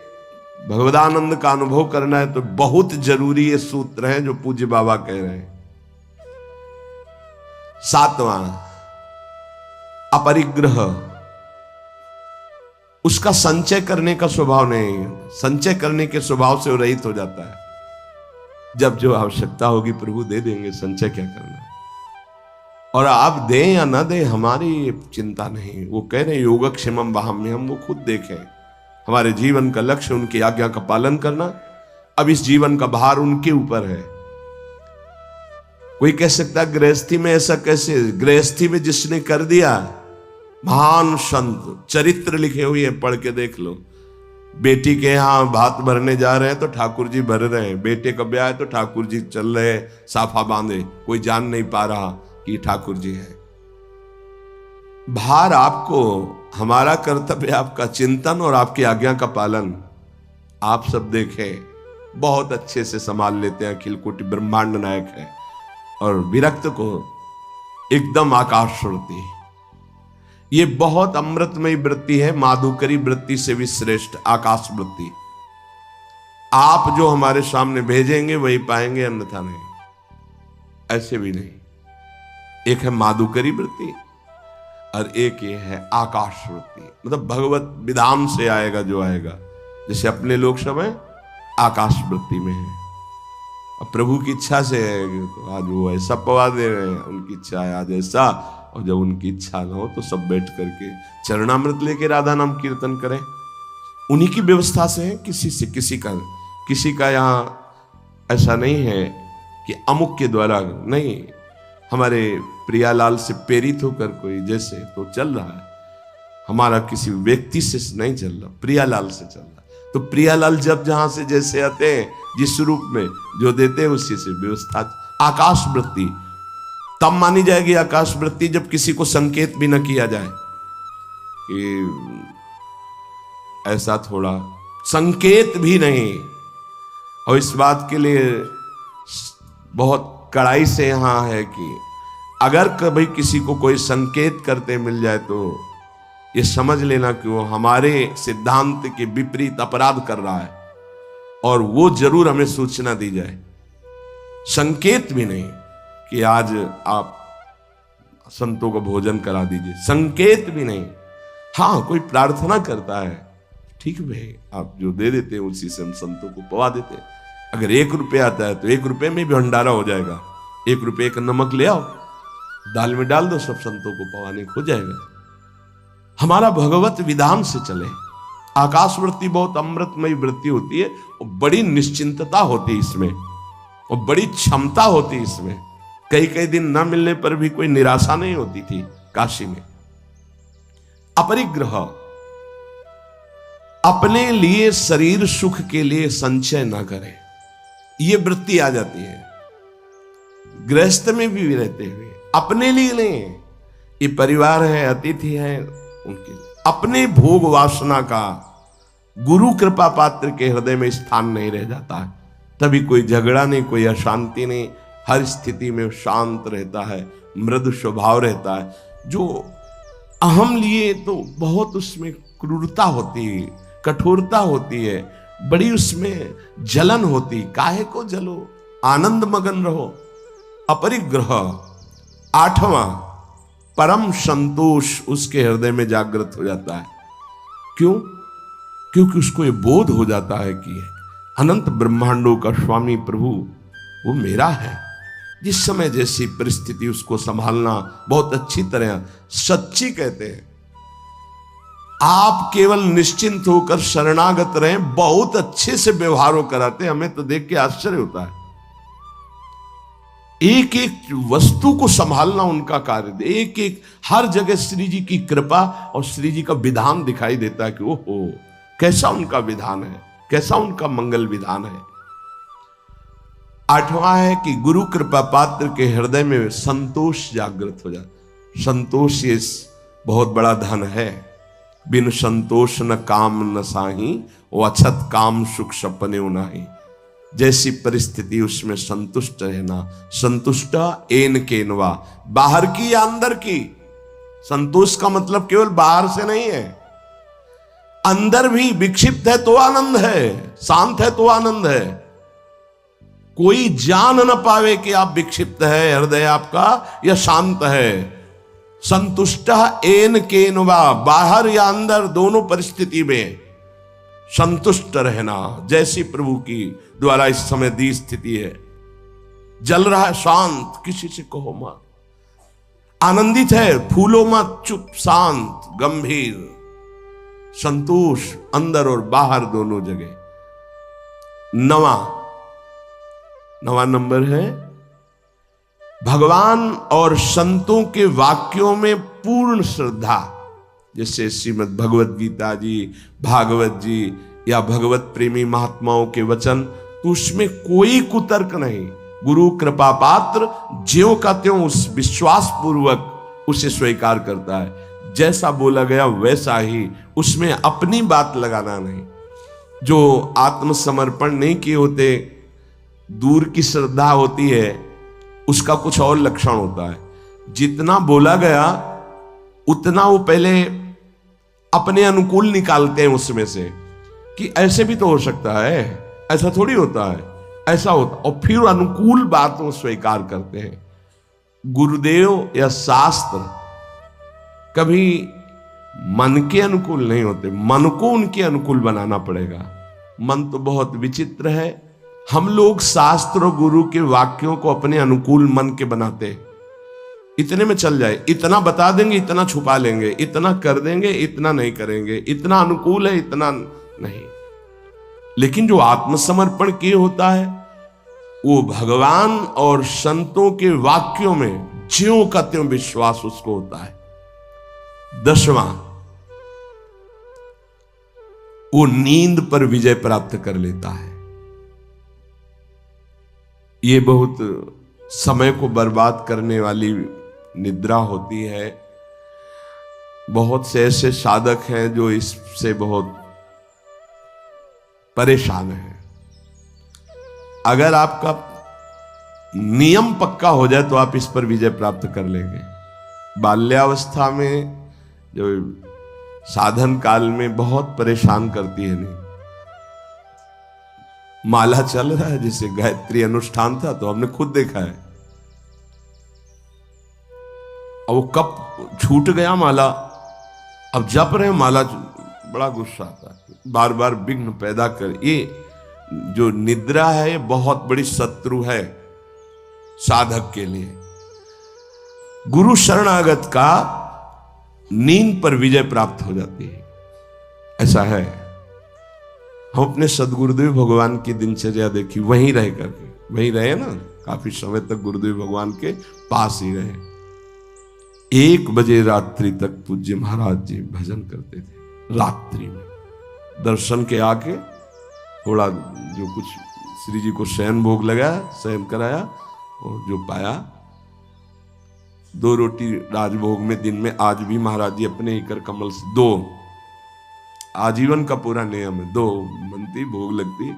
भगवदानंद का अनुभव करना है तो बहुत जरूरी ये सूत्र है जो पूज्य बाबा कह रहे हैं। 7वां, अपरिग्रह। उसका संचय करने का स्वभाव नहीं, संचय करने के स्वभाव से वो रहित हो जाता है। जब जो आवश्यकता होगी प्रभु दे देंगे, संचय क्या करना। और आप दें या ना दें हमारी चिंता नहीं। वो कह रहे योगक्षेमम वहाम्य, हम वो खुद देखें। हमारे जीवन का लक्ष्य उनकी आज्ञा का पालन करना। अब इस जीवन का भार उनके ऊपर है। कोई कह सकता है गृहस्थी में ऐसा कैसे? गृहस्थी में जिसने कर दिया, महान संत चरित्र लिखे हुए हैं, पढ़ के देख लो। बेटी के यहां भात भरने जा रहे हैं तो ठाकुर जी भर रहे हैं। बेटे का ब्याह है तो ठाकुर जी चल रहे हैं साफा बांधे, कोई जान नहीं पा रहा कि ठाकुर जी है। भार आपको, हमारा कर्तव्य आपका चिंतन और आपकी आज्ञा का पालन। आप सब देखें बहुत अच्छे से संभाल लेते हैं, अखिल कोटि ब्रह्मांड नायक है। और विरक्त को एकदम आकाश छोड़ती। ये बहुत अमृतमयी वृत्ति है, माधुकरी वृत्ति से भी श्रेष्ठ आकाश वृत्ति। आप जो हमारे सामने भेजेंगे वही पाएंगे, अन्यथा नहीं। ऐसे भी नहीं। एक है माधुकरी वृत्ति और एक ये है आकाश वृत्ति, मतलब भगवत विधान से आएगा जो आएगा। जैसे अपने लोग सब हैं आकाश वृत्ति में है, अब प्रभु की इच्छा से है तो आज वो ऐसा पवा दे रहे हैं, उनकी इच्छा है आज ऐसा। और जब उनकी इच्छा न हो तो सब बैठ करके चरणामृत लेके राधा नाम कीर्तन करें। उन्हीं की व्यवस्था से है, किसी से किसी का यहाँ ऐसा नहीं है कि अमुक के द्वारा नहीं। हमारे प्रियालाल से प्रेरित होकर कोई जैसे तो चल रहा है, हमारा किसी व्यक्ति से नहीं चल रहा, प्रियालाल से चल रहा। तो प्रियालाल जब जहां से जैसे आते हैं, जिस रूप में जो देते हैं उसी से व्यवस्था। आकाश वृत्ति तब मानी जाएगी आकाश वृत्ति जब किसी को संकेत भी न किया जाए कि ऐसा, थोड़ा संकेत भी नहीं। और इस बात के लिए बहुत कड़ाई से यहां है कि अगर कभी किसी को कोई संकेत करते मिल जाए तो ये समझ लेना कि वो हमारे सिद्धांत के विपरीत अपराध कर रहा है, और वो जरूर हमें सूचना दी जाए। संकेत भी नहीं कि आज आप संतों को भोजन करा दीजिए, संकेत भी नहीं। हाँ, कोई प्रार्थना करता है, ठीक है, आप जो दे देते हैं उसी से हम संतों को पवा देते हैं। अगर 1 रुपया आता है तो 1 रुपये में भी भंडारा हो जाएगा। 1 रुपये का नमक ले आओ, दाल में डाल दो, सब संतों को पवाने हो जाएगा। हमारा भगवत विधान से चले। आकाश वृत्ति बहुत अमृतमयी वृत्ति होती है, और बड़ी निश्चिंतता होती है इसमें, और बड़ी क्षमता होती है इसमें। कई दिन न मिलने पर भी कोई निराशा नहीं होती थी काशी में। अपरिग्रह, अपने लिए शरीर सुख के लिए संचय ना करें, ये वृत्ति आ जाती है। गृहस्थ में भी रहते हुए अपने लिए नहीं, ये परिवार है, अतिथि है, उनके लिए। अपने भोग वासना का गुरु कृपा पात्र के हृदय में स्थान नहीं रह जाता है, तभी कोई झगड़ा नहीं, कोई अशांति नहीं। हर स्थिति में शांत रहता है, मृदु स्वभाव रहता है। जो अहम लिए तो बहुत उसमें क्रूरता होती है, कठोरता होती है, बड़ी उसमें जलन होती। काहे को जलो, आनंद मगन रहो। अपरिग्रह। 8वां, परम संतोष उसके हृदय में जागृत हो जाता है। क्यों? क्योंकि उसको ये बोध हो जाता है कि अनंत ब्रह्मांडों का स्वामी प्रभु वो मेरा है। जिस समय जैसी परिस्थिति उसको संभालना बहुत अच्छी तरह, सच्ची कहते हैं आप केवल निश्चिंत होकर शरणागत रहें, बहुत अच्छे से व्यवहार कराते, हमें तो देख के आश्चर्य होता है। एक एक वस्तु को संभालना उनका कार्य, एक एक हर जगह श्री जी की कृपा और श्री जी का विधान दिखाई देता है कि ओहो कैसा उनका विधान है, कैसा उनका मंगल विधान है। आठवां है कि गुरु कृपा पात्र के हृदय में संतोष जागृत हो जाता। संतोष ये बहुत बड़ा धन है। बिन संतोष न काम न साही, वो अछत काम सुख सपने नाही। जैसी परिस्थिति उसमें संतुष्ट रहना। संतुष्ट एन केनवा, बाहर की या अंदर की। संतोष का मतलब केवल बाहर से नहीं है, अंदर भी विक्षिप्त है तो आनंद है, शांत है तो आनंद है। कोई जान न पावे कि आप विक्षिप्त है, हृदय आपका या शांत है। संतुष्ट एन केनवा, बाहर या अंदर दोनों परिस्थिति में संतुष्ट रहना। जैसी प्रभु की द्वारा इस समय दी स्थिति है, जल रहा है शांत, किसी से कहो मत, आनंदित है फूलो मत, चुप शांत गंभीर, संतोष अंदर और बाहर दोनों जगह। नवा नंबर है भगवान और संतों के वाक्यों में पूर्ण श्रद्धा। जैसे श्रीमद् भगवत गीता जी, भागवत जी या भगवत प्रेमी महात्माओं के वचन, तो उसमें कोई कुतर्क नहीं। गुरु कृपा पात्र ज्यों का त्यों उस विश्वास पूर्वक उसे स्वीकार करता है। जैसा बोला गया वैसा ही, उसमें अपनी बात लगाना नहीं। जो आत्मसमर्पण नहीं किए होते, दूर की श्रद्धा होती है, उसका कुछ और लक्षण होता है। जितना बोला गया उतना वो पहले अपने अनुकूल निकालते हैं उसमें से, कि ऐसे भी तो हो सकता है, ऐसा थोड़ी होता है, ऐसा होता, और फिर अनुकूल बात वो स्वीकार करते हैं। गुरुदेव या शास्त्र कभी मन के अनुकूल नहीं होते, मन को उनके अनुकूल बनाना पड़ेगा। मन तो बहुत विचित्र है। हम लोग शास्त्र और गुरु के वाक्यों को अपने अनुकूल मन के बनाते, इतने में चल जाए, इतना बता देंगे, इतना छुपा लेंगे, इतना कर देंगे, इतना नहीं करेंगे, इतना अनुकूल है, इतना नहीं। लेकिन जो आत्मसमर्पण किए होता है, वो भगवान और संतों के वाक्यों में ज्यों का त्यों विश्वास उसको होता है। 10वां, वो नींद पर विजय प्राप्त कर लेता है। ये बहुत समय को बर्बाद करने वाली निद्रा होती है। बहुत से ऐसे साधक हैं जो इससे बहुत परेशान हैं। अगर आपका नियम पक्का हो जाए तो आप इस पर विजय प्राप्त कर लेंगे। बाल्यावस्था में जो साधन काल में बहुत परेशान करती है, नहीं माला चल रहा है, जैसे गायत्री अनुष्ठान था तो हमने खुद देखा है, और वो कब छूट गया माला, अब जप रहे माला, बड़ा गुस्सा आता है, बार बार विघ्न पैदा कर। ये जो निद्रा है ये बहुत बड़ी शत्रु है साधक के लिए। गुरु शरणागत का नींद पर विजय प्राप्त हो जाती है, ऐसा है। हम अपने सदगुरुदेव भगवान की दिनचर्या देखी, वहीं रह करके, वहीं रहे ना, काफी समय तक गुरुदेव भगवान के पास ही रहे। 1 बजे रात्रि तक पूज्य महाराज जी भजन करते थे। रात्रि में दर्शन के आके थोड़ा जो कुछ श्री जी को शयन भोग लगाया, शयन कराया, और जो पाया 2 रोटी राजभोग में दिन में, आज भी महाराज जी अपने इकर कमल से 2, आजीवन का पूरा नियम है, 2 बनती भोग लगती।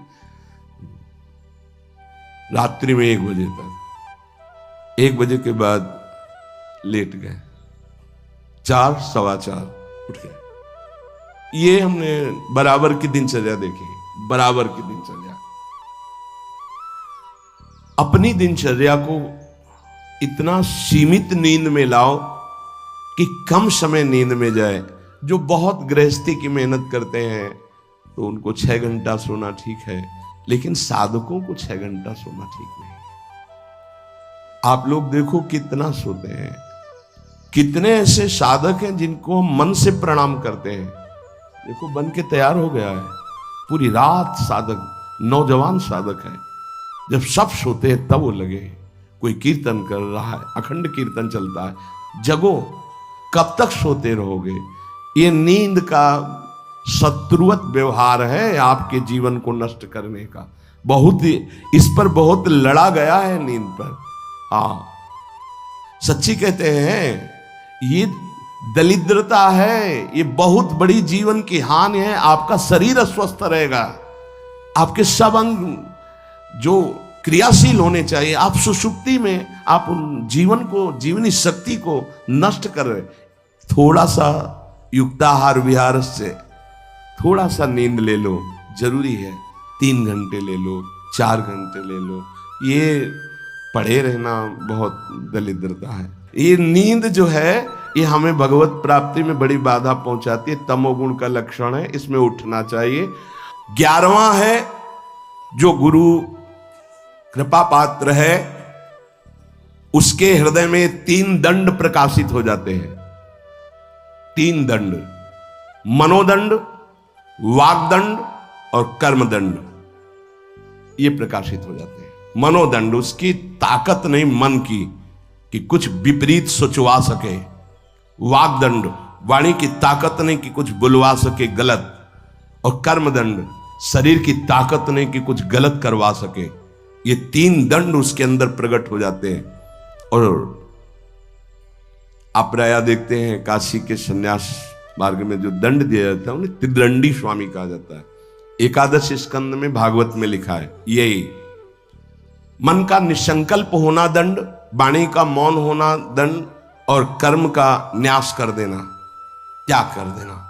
रात्रि में 1 बजे तक, 1 बजे के बाद लेट गए, 4, 4:15 उठ गए। ये हमने बराबर की दिनचर्या देखी, बराबर की दिनचर्या। अपनी दिनचर्या को इतना सीमित नींद में लाओ कि कम समय नींद में जाए। जो बहुत गृहस्थी की मेहनत करते हैं तो उनको 6 घंटा सोना ठीक है, लेकिन साधकों को 6 घंटा सोना ठीक नहीं। आप लोग देखो कितना सोते हैं। कितने ऐसे साधक हैं जिनको हम मन से प्रणाम करते हैं, देखो बन के तैयार हो गया है, पूरी रात साधक, नौजवान साधक है, जब सब सोते हैं तब वो लगे, कोई कीर्तन कर रहा है, अखंड कीर्तन चलता है, जगो, कब तक सोते रहोगे। ये नींद का शत्रुवत व्यवहार है आपके जीवन को नष्ट करने का। बहुत इस पर बहुत लड़ा गया है नींद पर। हाँ, सच्ची कहते हैं ये दरिद्रता है, ये बहुत बड़ी जीवन की हानि है। आपका शरीर अस्वस्थ रहेगा, आपके सब अंग जो क्रियाशील होने चाहिए, आप सुषुप्ति में आप उन जीवन को, जीवनी शक्ति को नष्ट कर रहे। थोड़ा सा युक्ताहार विहार से थोड़ा सा नींद ले लो, जरूरी है। 3 घंटे ले लो, 4 घंटे ले लो, ये पड़े रहना बहुत दरिद्रता है। ये नींद जो है ये हमें भगवत प्राप्ति में बड़ी बाधा पहुंचाती है, तमोगुण का लक्षण है, इसमें उठना चाहिए। 11वां है, जो गुरु कृपा पात्र है उसके हृदय में 3 दंड प्रकाशित हो जाते हैं। 3 दंड, मनोदंड, वागदंड और कर्मदंड, ये प्रकाशित हो जाते हैं। मनोदंड, उसकी ताकत नहीं मन की कि कुछ विपरीत सोचवा सके। वागदंड, वाणी की ताकत नहीं कि कुछ बुलवा सके गलत। और कर्मदंड, शरीर की ताकत नहीं कि कुछ गलत करवा सके। ये 3 दंड उसके अंदर प्रकट हो जाते हैं। और आप प्राय देखते हैं काशी के संन्यास मार्ग में जो दंड दिया जाता है उन्हें त्रिदंडी स्वामी कहा जाता है। एकादश स्कंद में भागवत में लिखा है, यही मन का निसंकल्प होना दंड, वाणी का मौन होना दंड और कर्म का न्यास कर देना, त्याग कर देना।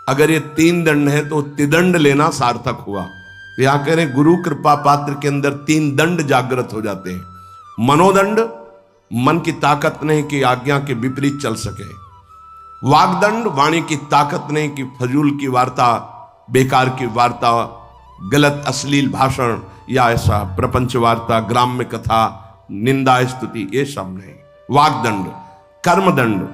अगर ये 3 दंड है तो त्रिदंड लेना सार्थक हुआ। यहां कह रहे गुरु कृपा पात्र के अंदर 3 दंड जागृत हो जाते हैं। मनोदंड, मन की ताकत नहीं कि आज्ञा के विपरीत चल सके। वागदंड, वाणी की ताकत नहीं कि फजूल की वार्ता, बेकार की वार्ता, गलत अश्लील भाषण या ऐसा प्रपंच वार्ता, ग्राम्य कथा, निंदा स्तुति, ये सब नहीं। वागदंड। कर्मदंड,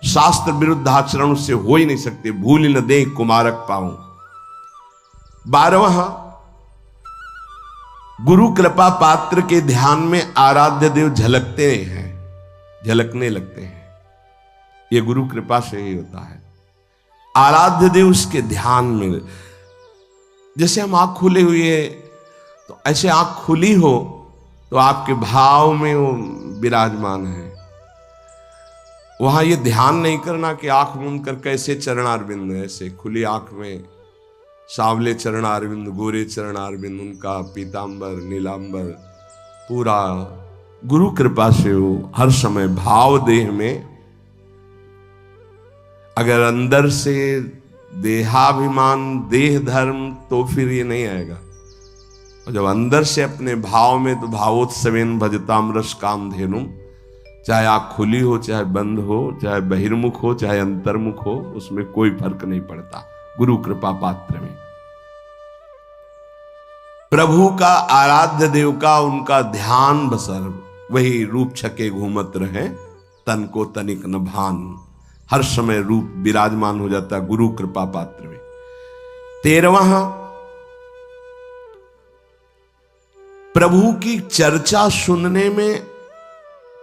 शास्त्र विरुद्ध आचरण से हो ही नहीं सकते, भूल न दे कुमारक पाऊं। 12वां, गुरु कृपा पात्र के ध्यान में आराध्य देव झलकते हैं, झलकने लगते हैं। ये गुरु कृपा से ही होता है। आराध्य देव उसके ध्यान में, जैसे हम आंख खुले हुए तो ऐसे आंख खुली हो तो आपके भाव में वो विराजमान है। वहां ये ध्यान नहीं करना कि आंख मूंद कर कैसे चरणारविंद, ऐसे खुली आंख में सांवले चरणारविंद, गोरे चरणारविंद, उनका पीतांबर नीलांबर, पूरा गुरु कृपा से हो हर समय भाव देह में। अगर अंदर से देहाभिमान, देह धर्म, तो फिर ये नहीं आएगा। और जब अंदर से अपने भाव में, तो भावोत्सवेन भजताम रस काम धेनु, चाहे आंख खुली हो, चाहे बंद हो, चाहे बहिर्मुख हो, चाहे अंतर्मुख हो, उसमें कोई फर्क नहीं पड़ता। गुरु कृपा पात्र में प्रभु का, आराध्य देव का, उनका ध्यान बसर वही रूप छके घूमत रहे, तन को तनिक न भान। हर समय रूप विराजमान हो जाता है गुरु कृपा पात्र में। 13वां, प्रभु की चर्चा सुनने में,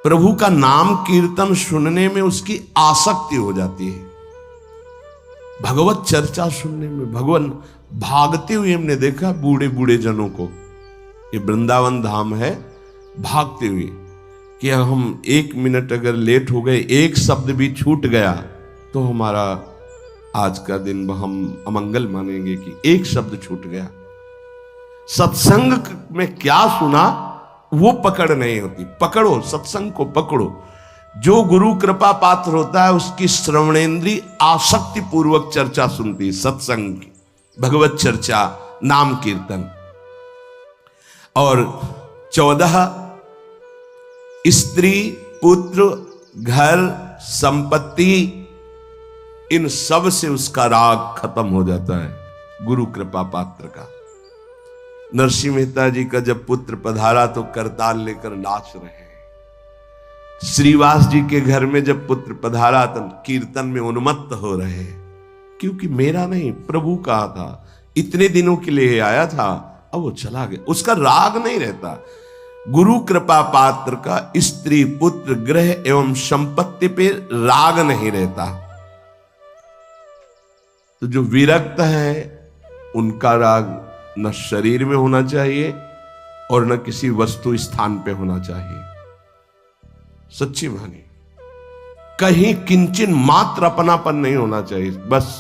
प्रभु का नाम कीर्तन सुनने में उसकी आसक्ति हो जाती है। भगवत चर्चा सुनने में, भगवान भागते हुए हमने देखा बूढ़े बूढ़े जनों को। ये वृंदावन धाम है, भागते हुए कि हम 1 मिनट अगर लेट हो गए, एक शब्द भी छूट गया तो हमारा आज का दिन हम अमंगल मानेंगे कि एक शब्द छूट गया। सत्संग में क्या सुना वो पकड़ नहीं होती। पकड़ो, सत्संग को पकड़ो। जो गुरु कृपा पात्र होता है उसकी श्रवणेन्द्रीय आसक्ति पूर्वक चर्चा सुनती, सत्संग की, भगवत चर्चा, नाम कीर्तन। और 14, स्त्री, पुत्र, घर, संपत्ति, इन सब से उसका राग खत्म हो जाता है गुरु कृपा पात्र का। नरसिंह मेहता जी का जब पुत्र पधारा तो करताल लेकर नाच रहे हैं। श्रीवास जी के घर में जब पुत्र पधारा तो कीर्तन में उन्मत्त हो रहे हैं। क्योंकि मेरा नहीं, प्रभु का था, इतने दिनों के लिए आया था, अब वो चला गया। उसका राग नहीं रहता। गुरु कृपा पात्र का स्त्री पुत्र ग्रह एवं संपत्ति पे राग नहीं रहता। तो जो विरक्त है उनका राग न शरीर में होना चाहिए और न किसी वस्तु स्थान पे होना चाहिए। सच्ची मानी, कहीं किंचन मात्र अपनापन नहीं होना चाहिए। बस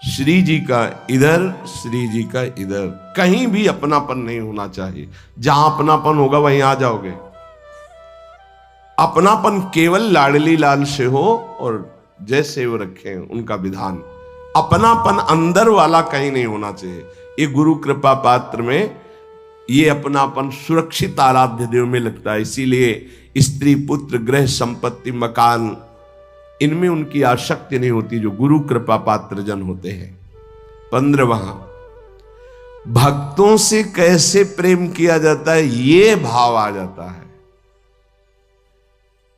श्री जी का इधर, श्री जी का इधर, कहीं भी अपनापन नहीं होना चाहिए। जहां अपनापन होगा वहीं आ जाओगे। अपनापन केवल लाडली लाल से हो और जैसे वो रखे उनका विधान। अपनापन अंदर वाला कहीं नहीं होना चाहिए। ये गुरु कृपा पात्र में ये अपनापन सुरक्षित आराध्य देव में लगता है। इसीलिए स्त्री पुत्र ग्रह संपत्ति मकान इनमें उनकी आसक्ति नहीं होती जो गुरु कृपा पात्र जन होते हैं। 15वां, भक्तों से कैसे प्रेम किया जाता है, ये भाव आ जाता है।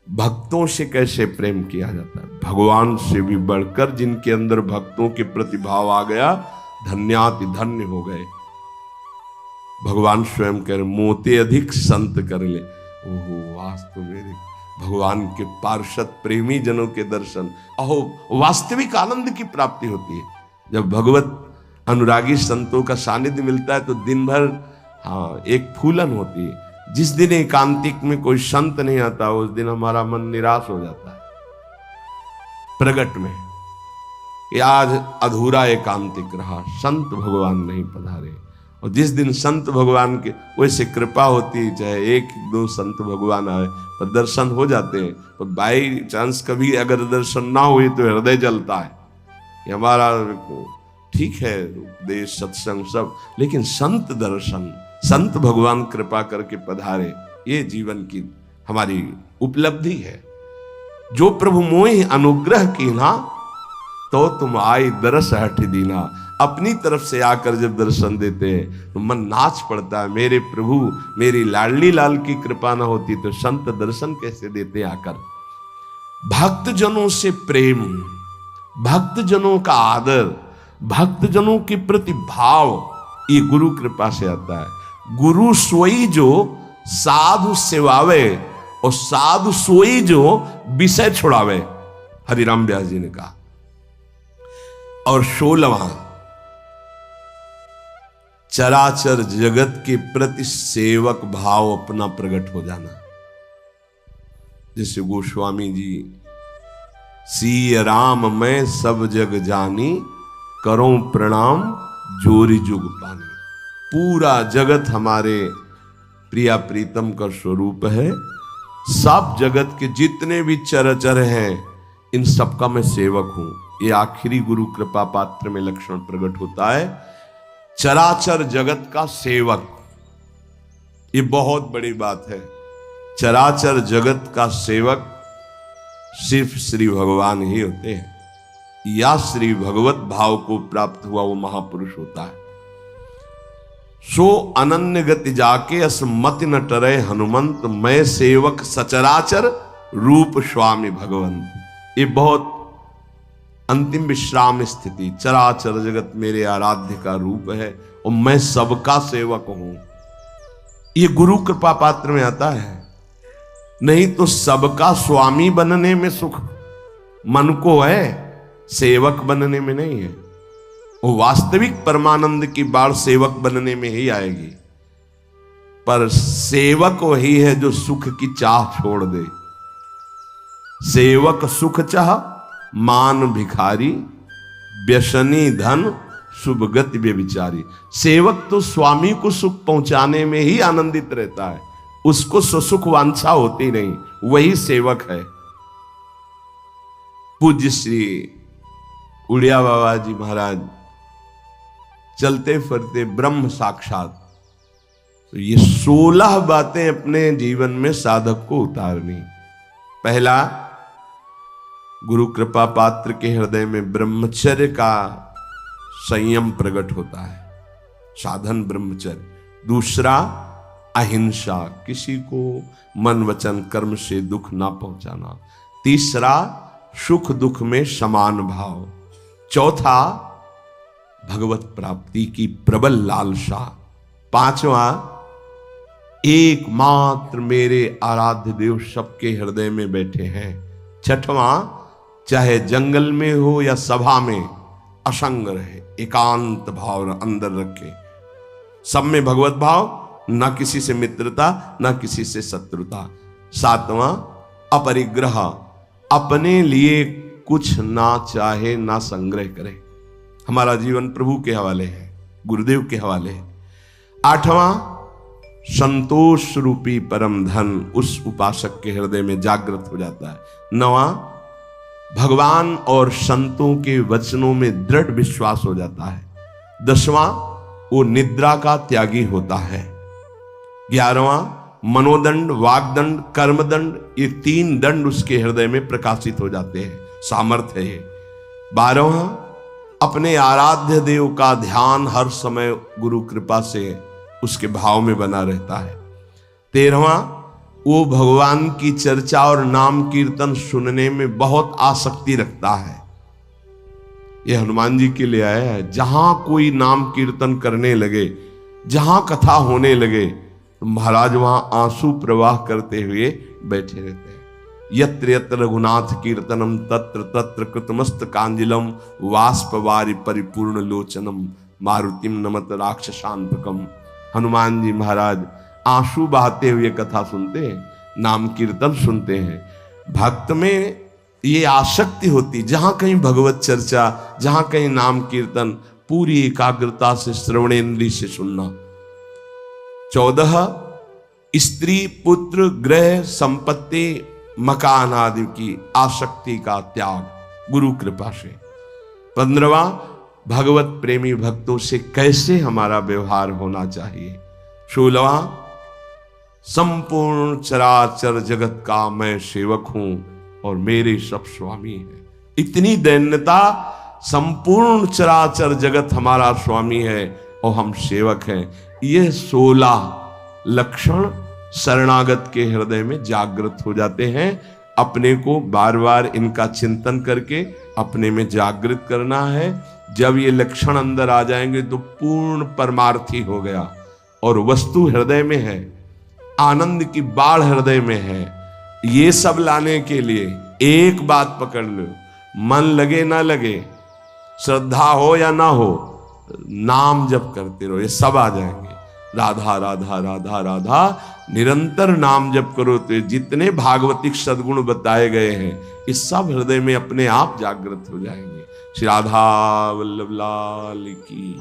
भक्तों से कैसे प्रेम किया जाता है, भगवान से भी बढ़कर जिनके अंदर भक्तों के प्रति भाव आ गया, धन्याति धन्य हो गए। भगवान स्वयं कह रहे, मोते अधिक संत कर ले। ओहो, वास्तव में भगवान के पार्षद प्रेमी जनों के दर्शन, अहो वास्तविक आनंद की प्राप्ति होती है। जब भगवत अनुरागी संतों का सानिध्य मिलता है तो दिन भर एक फूलन होती है। जिस दिन एकांतिक में कोई संत नहीं आता उस दिन हमारा मन निराश हो जाता है प्रगट में कि आज अधूरा एकांतिक रहा, संत भगवान नहीं पधारे। और जिस दिन संत भगवान के वैसे कृपा होती है, चाहे एक दो संत भगवान आए पर दर्शन हो जाते हैं, पर बाई चांस कभी अगर दर्शन ना हुए तो हृदय जलता है कि हमारा ठीक है उपदेश सत्संग सब, लेकिन संत दर्शन, संत भगवान कृपा करके पधारे, ये जीवन की हमारी उपलब्धि है। जो प्रभु मोहि अनुग्रह कीन्हा तो तुम आई दरस हठ दीना। अपनी तरफ से आकर जब दर्शन देते हैं तो मन नाच पड़ता है, मेरे प्रभु मेरी लाडली लाल की कृपा ना होती तो संत दर्शन कैसे देते आकर। भक्त जनों से प्रेम, भक्त जनों का आदर, भक्त जनों के प्रति भाव, ये गुरु कृपा से आता है। गुरु सोई जो साधु सेवावे और साधु सोई जो विषय छुड़ावे, हरिराम व्यास जी ने कहा। और 16वां, चराचर जगत के प्रति सेवक भाव अपना प्रकट हो जाना। जैसे गोस्वामी जी, सिय राम मैं सब जग जानी, करो प्रणाम जोरी जुग पानी। पूरा जगत हमारे प्रिया प्रीतम का स्वरूप है। सब जगत के जितने भी चराचर हैं इन सबका मैं सेवक हूं। ये आखिरी गुरु कृपा पात्र में लक्षण प्रकट होता है, चराचर जगत का सेवक। ये बहुत बड़ी बात है। चराचर जगत का सेवक सिर्फ श्री भगवान ही होते हैं, या श्री भगवत भाव को प्राप्त हुआ वो महापुरुष होता है। सो अनन्य गति जाके असमति न टरे हनुमंत, मैं सेवक सचराचर रूप स्वामी भगवंत। ये बहुत अंतिम विश्राम स्थिति, चराचर जगत मेरे आराध्य का रूप है और मैं सबका सेवक हूं। ये गुरु कृपा पात्र में आता है। नहीं तो सबका स्वामी बनने में सुख मन को है, सेवक बनने में नहीं है। वो वास्तविक परमानंद की बाढ़ सेवक बनने में ही आएगी। पर सेवक वही है जो सुख की चाह छोड़ दे। सेवक सुख चाह मान भिखारी, व्यसनी धन शुभ गति व्यभिचारी। सेवक तो स्वामी को सुख पहुंचाने में ही आनंदित रहता है, उसको सुख वांछा होती नहीं, वही सेवक है। पूज्य श्री उड़िया बाबा जी महाराज चलते फिरते ब्रह्म साक्षात, तो ये 16 बातें अपने जीवन में साधक को उतारनी। पहला, गुरु कृपा पात्र के हृदय में ब्रह्मचर्य का संयम प्रकट होता है, साधन ब्रह्मचर्य। दूसरा, अहिंसा, किसी को मन वचन कर्म से दुख ना पहुंचाना। तीसरा, सुख दुख में समान भाव। चौथा, भगवत प्राप्ति की प्रबल लालसा। पांचवा, एकमात्र मेरे आराध्य देव सबके हृदय में बैठे हैं। छठवां, चाहे जंगल में हो या सभा में असंग रहे, एकांत भाव अंदर रखे, सब में भगवत भाव, ना किसी से मित्रता ना किसी से शत्रुता। सातवां, अपरिग्रह, अपने लिए कुछ ना चाहे ना संग्रह करे। हमारा जीवन प्रभु के हवाले है, गुरुदेव के हवाले है। आठवां, संतोष रूपी परम धन उस उपासक के हृदय में जागृत हो जाता है। नवां, भगवान और संतों के वचनों में दृढ़ विश्वास हो जाता है। दसवां, वो निद्रा का त्यागी होता है। 11वां, मनोदंड, वागदंड, कर्मदंड, ये 3 दंड उसके हृदय में प्रकाशित हो जाते हैं, सामर्थ्य है ये। 12वां, अपने आराध्य देव का ध्यान हर समय गुरु कृपा से उसके भाव में बना रहता है। 13वां, वो भगवान की चर्चा और नाम कीर्तन सुनने में बहुत आसक्ति रखता है। यह हनुमान जी के लिए आया है। जहां कोई नाम कीर्तन करने लगे, जहां कथा होने लगे, तो महाराज वहां आंसू प्रवाह करते हुए बैठे रहते हैं। यत्र यत्र रघुनाथ कीर्तनम तत्र तत्र कृतमस्तकांजलिम वाष्पवारि परिपूर्ण लोचनम मारुतिम नमत राक्षसांतकम। हनुमान जी महाराज आंसू बहाते हुए कथा सुनते हैं, नाम कीर्तन सुनते हैं। भक्त में ये आसक्ति होती, जहां कहीं भगवत चर्चा, जहां कहीं नाम कीर्तन, पूरी एकाग्रता से श्रवणेन्द्रिय से सुनना। 14, स्त्री पुत्र गृह संपत्ति मकान आदि की आसक्ति का त्याग गुरु कृपा से। 15वां, भगवत प्रेमी भक्तों से कैसे हमारा व्यवहार होना चाहिए। 16वां, संपूर्ण चराचर जगत का मैं सेवक हूं और मेरे सब स्वामी हैं। इतनी दैन्यता, संपूर्ण चराचर जगत हमारा स्वामी है और हम सेवक हैं। यह 16 लक्षण शरणागत के हृदय में जागृत हो जाते हैं। अपने को बार बार इनका चिंतन करके अपने में जागृत करना है। जब ये लक्षण अंदर आ जाएंगे तो पूर्ण परमार्थी हो गया और वस्तु हृदय में है, आनंद की बाढ़ हृदय में है। ये सब लाने के लिए एक बात पकड़ लो, मन लगे ना लगे, श्रद्धा हो या ना हो, नाम जप करते रहो, ये सब आ जाएंगे। राधा राधा राधा राधा निरंतर नाम जप करो तो जितने भागवतिक सद्गुण बताए गए हैं इस सब हृदय में अपने आप जागृत हो जाएंगे। श्री राधा वल्लभ लाल की।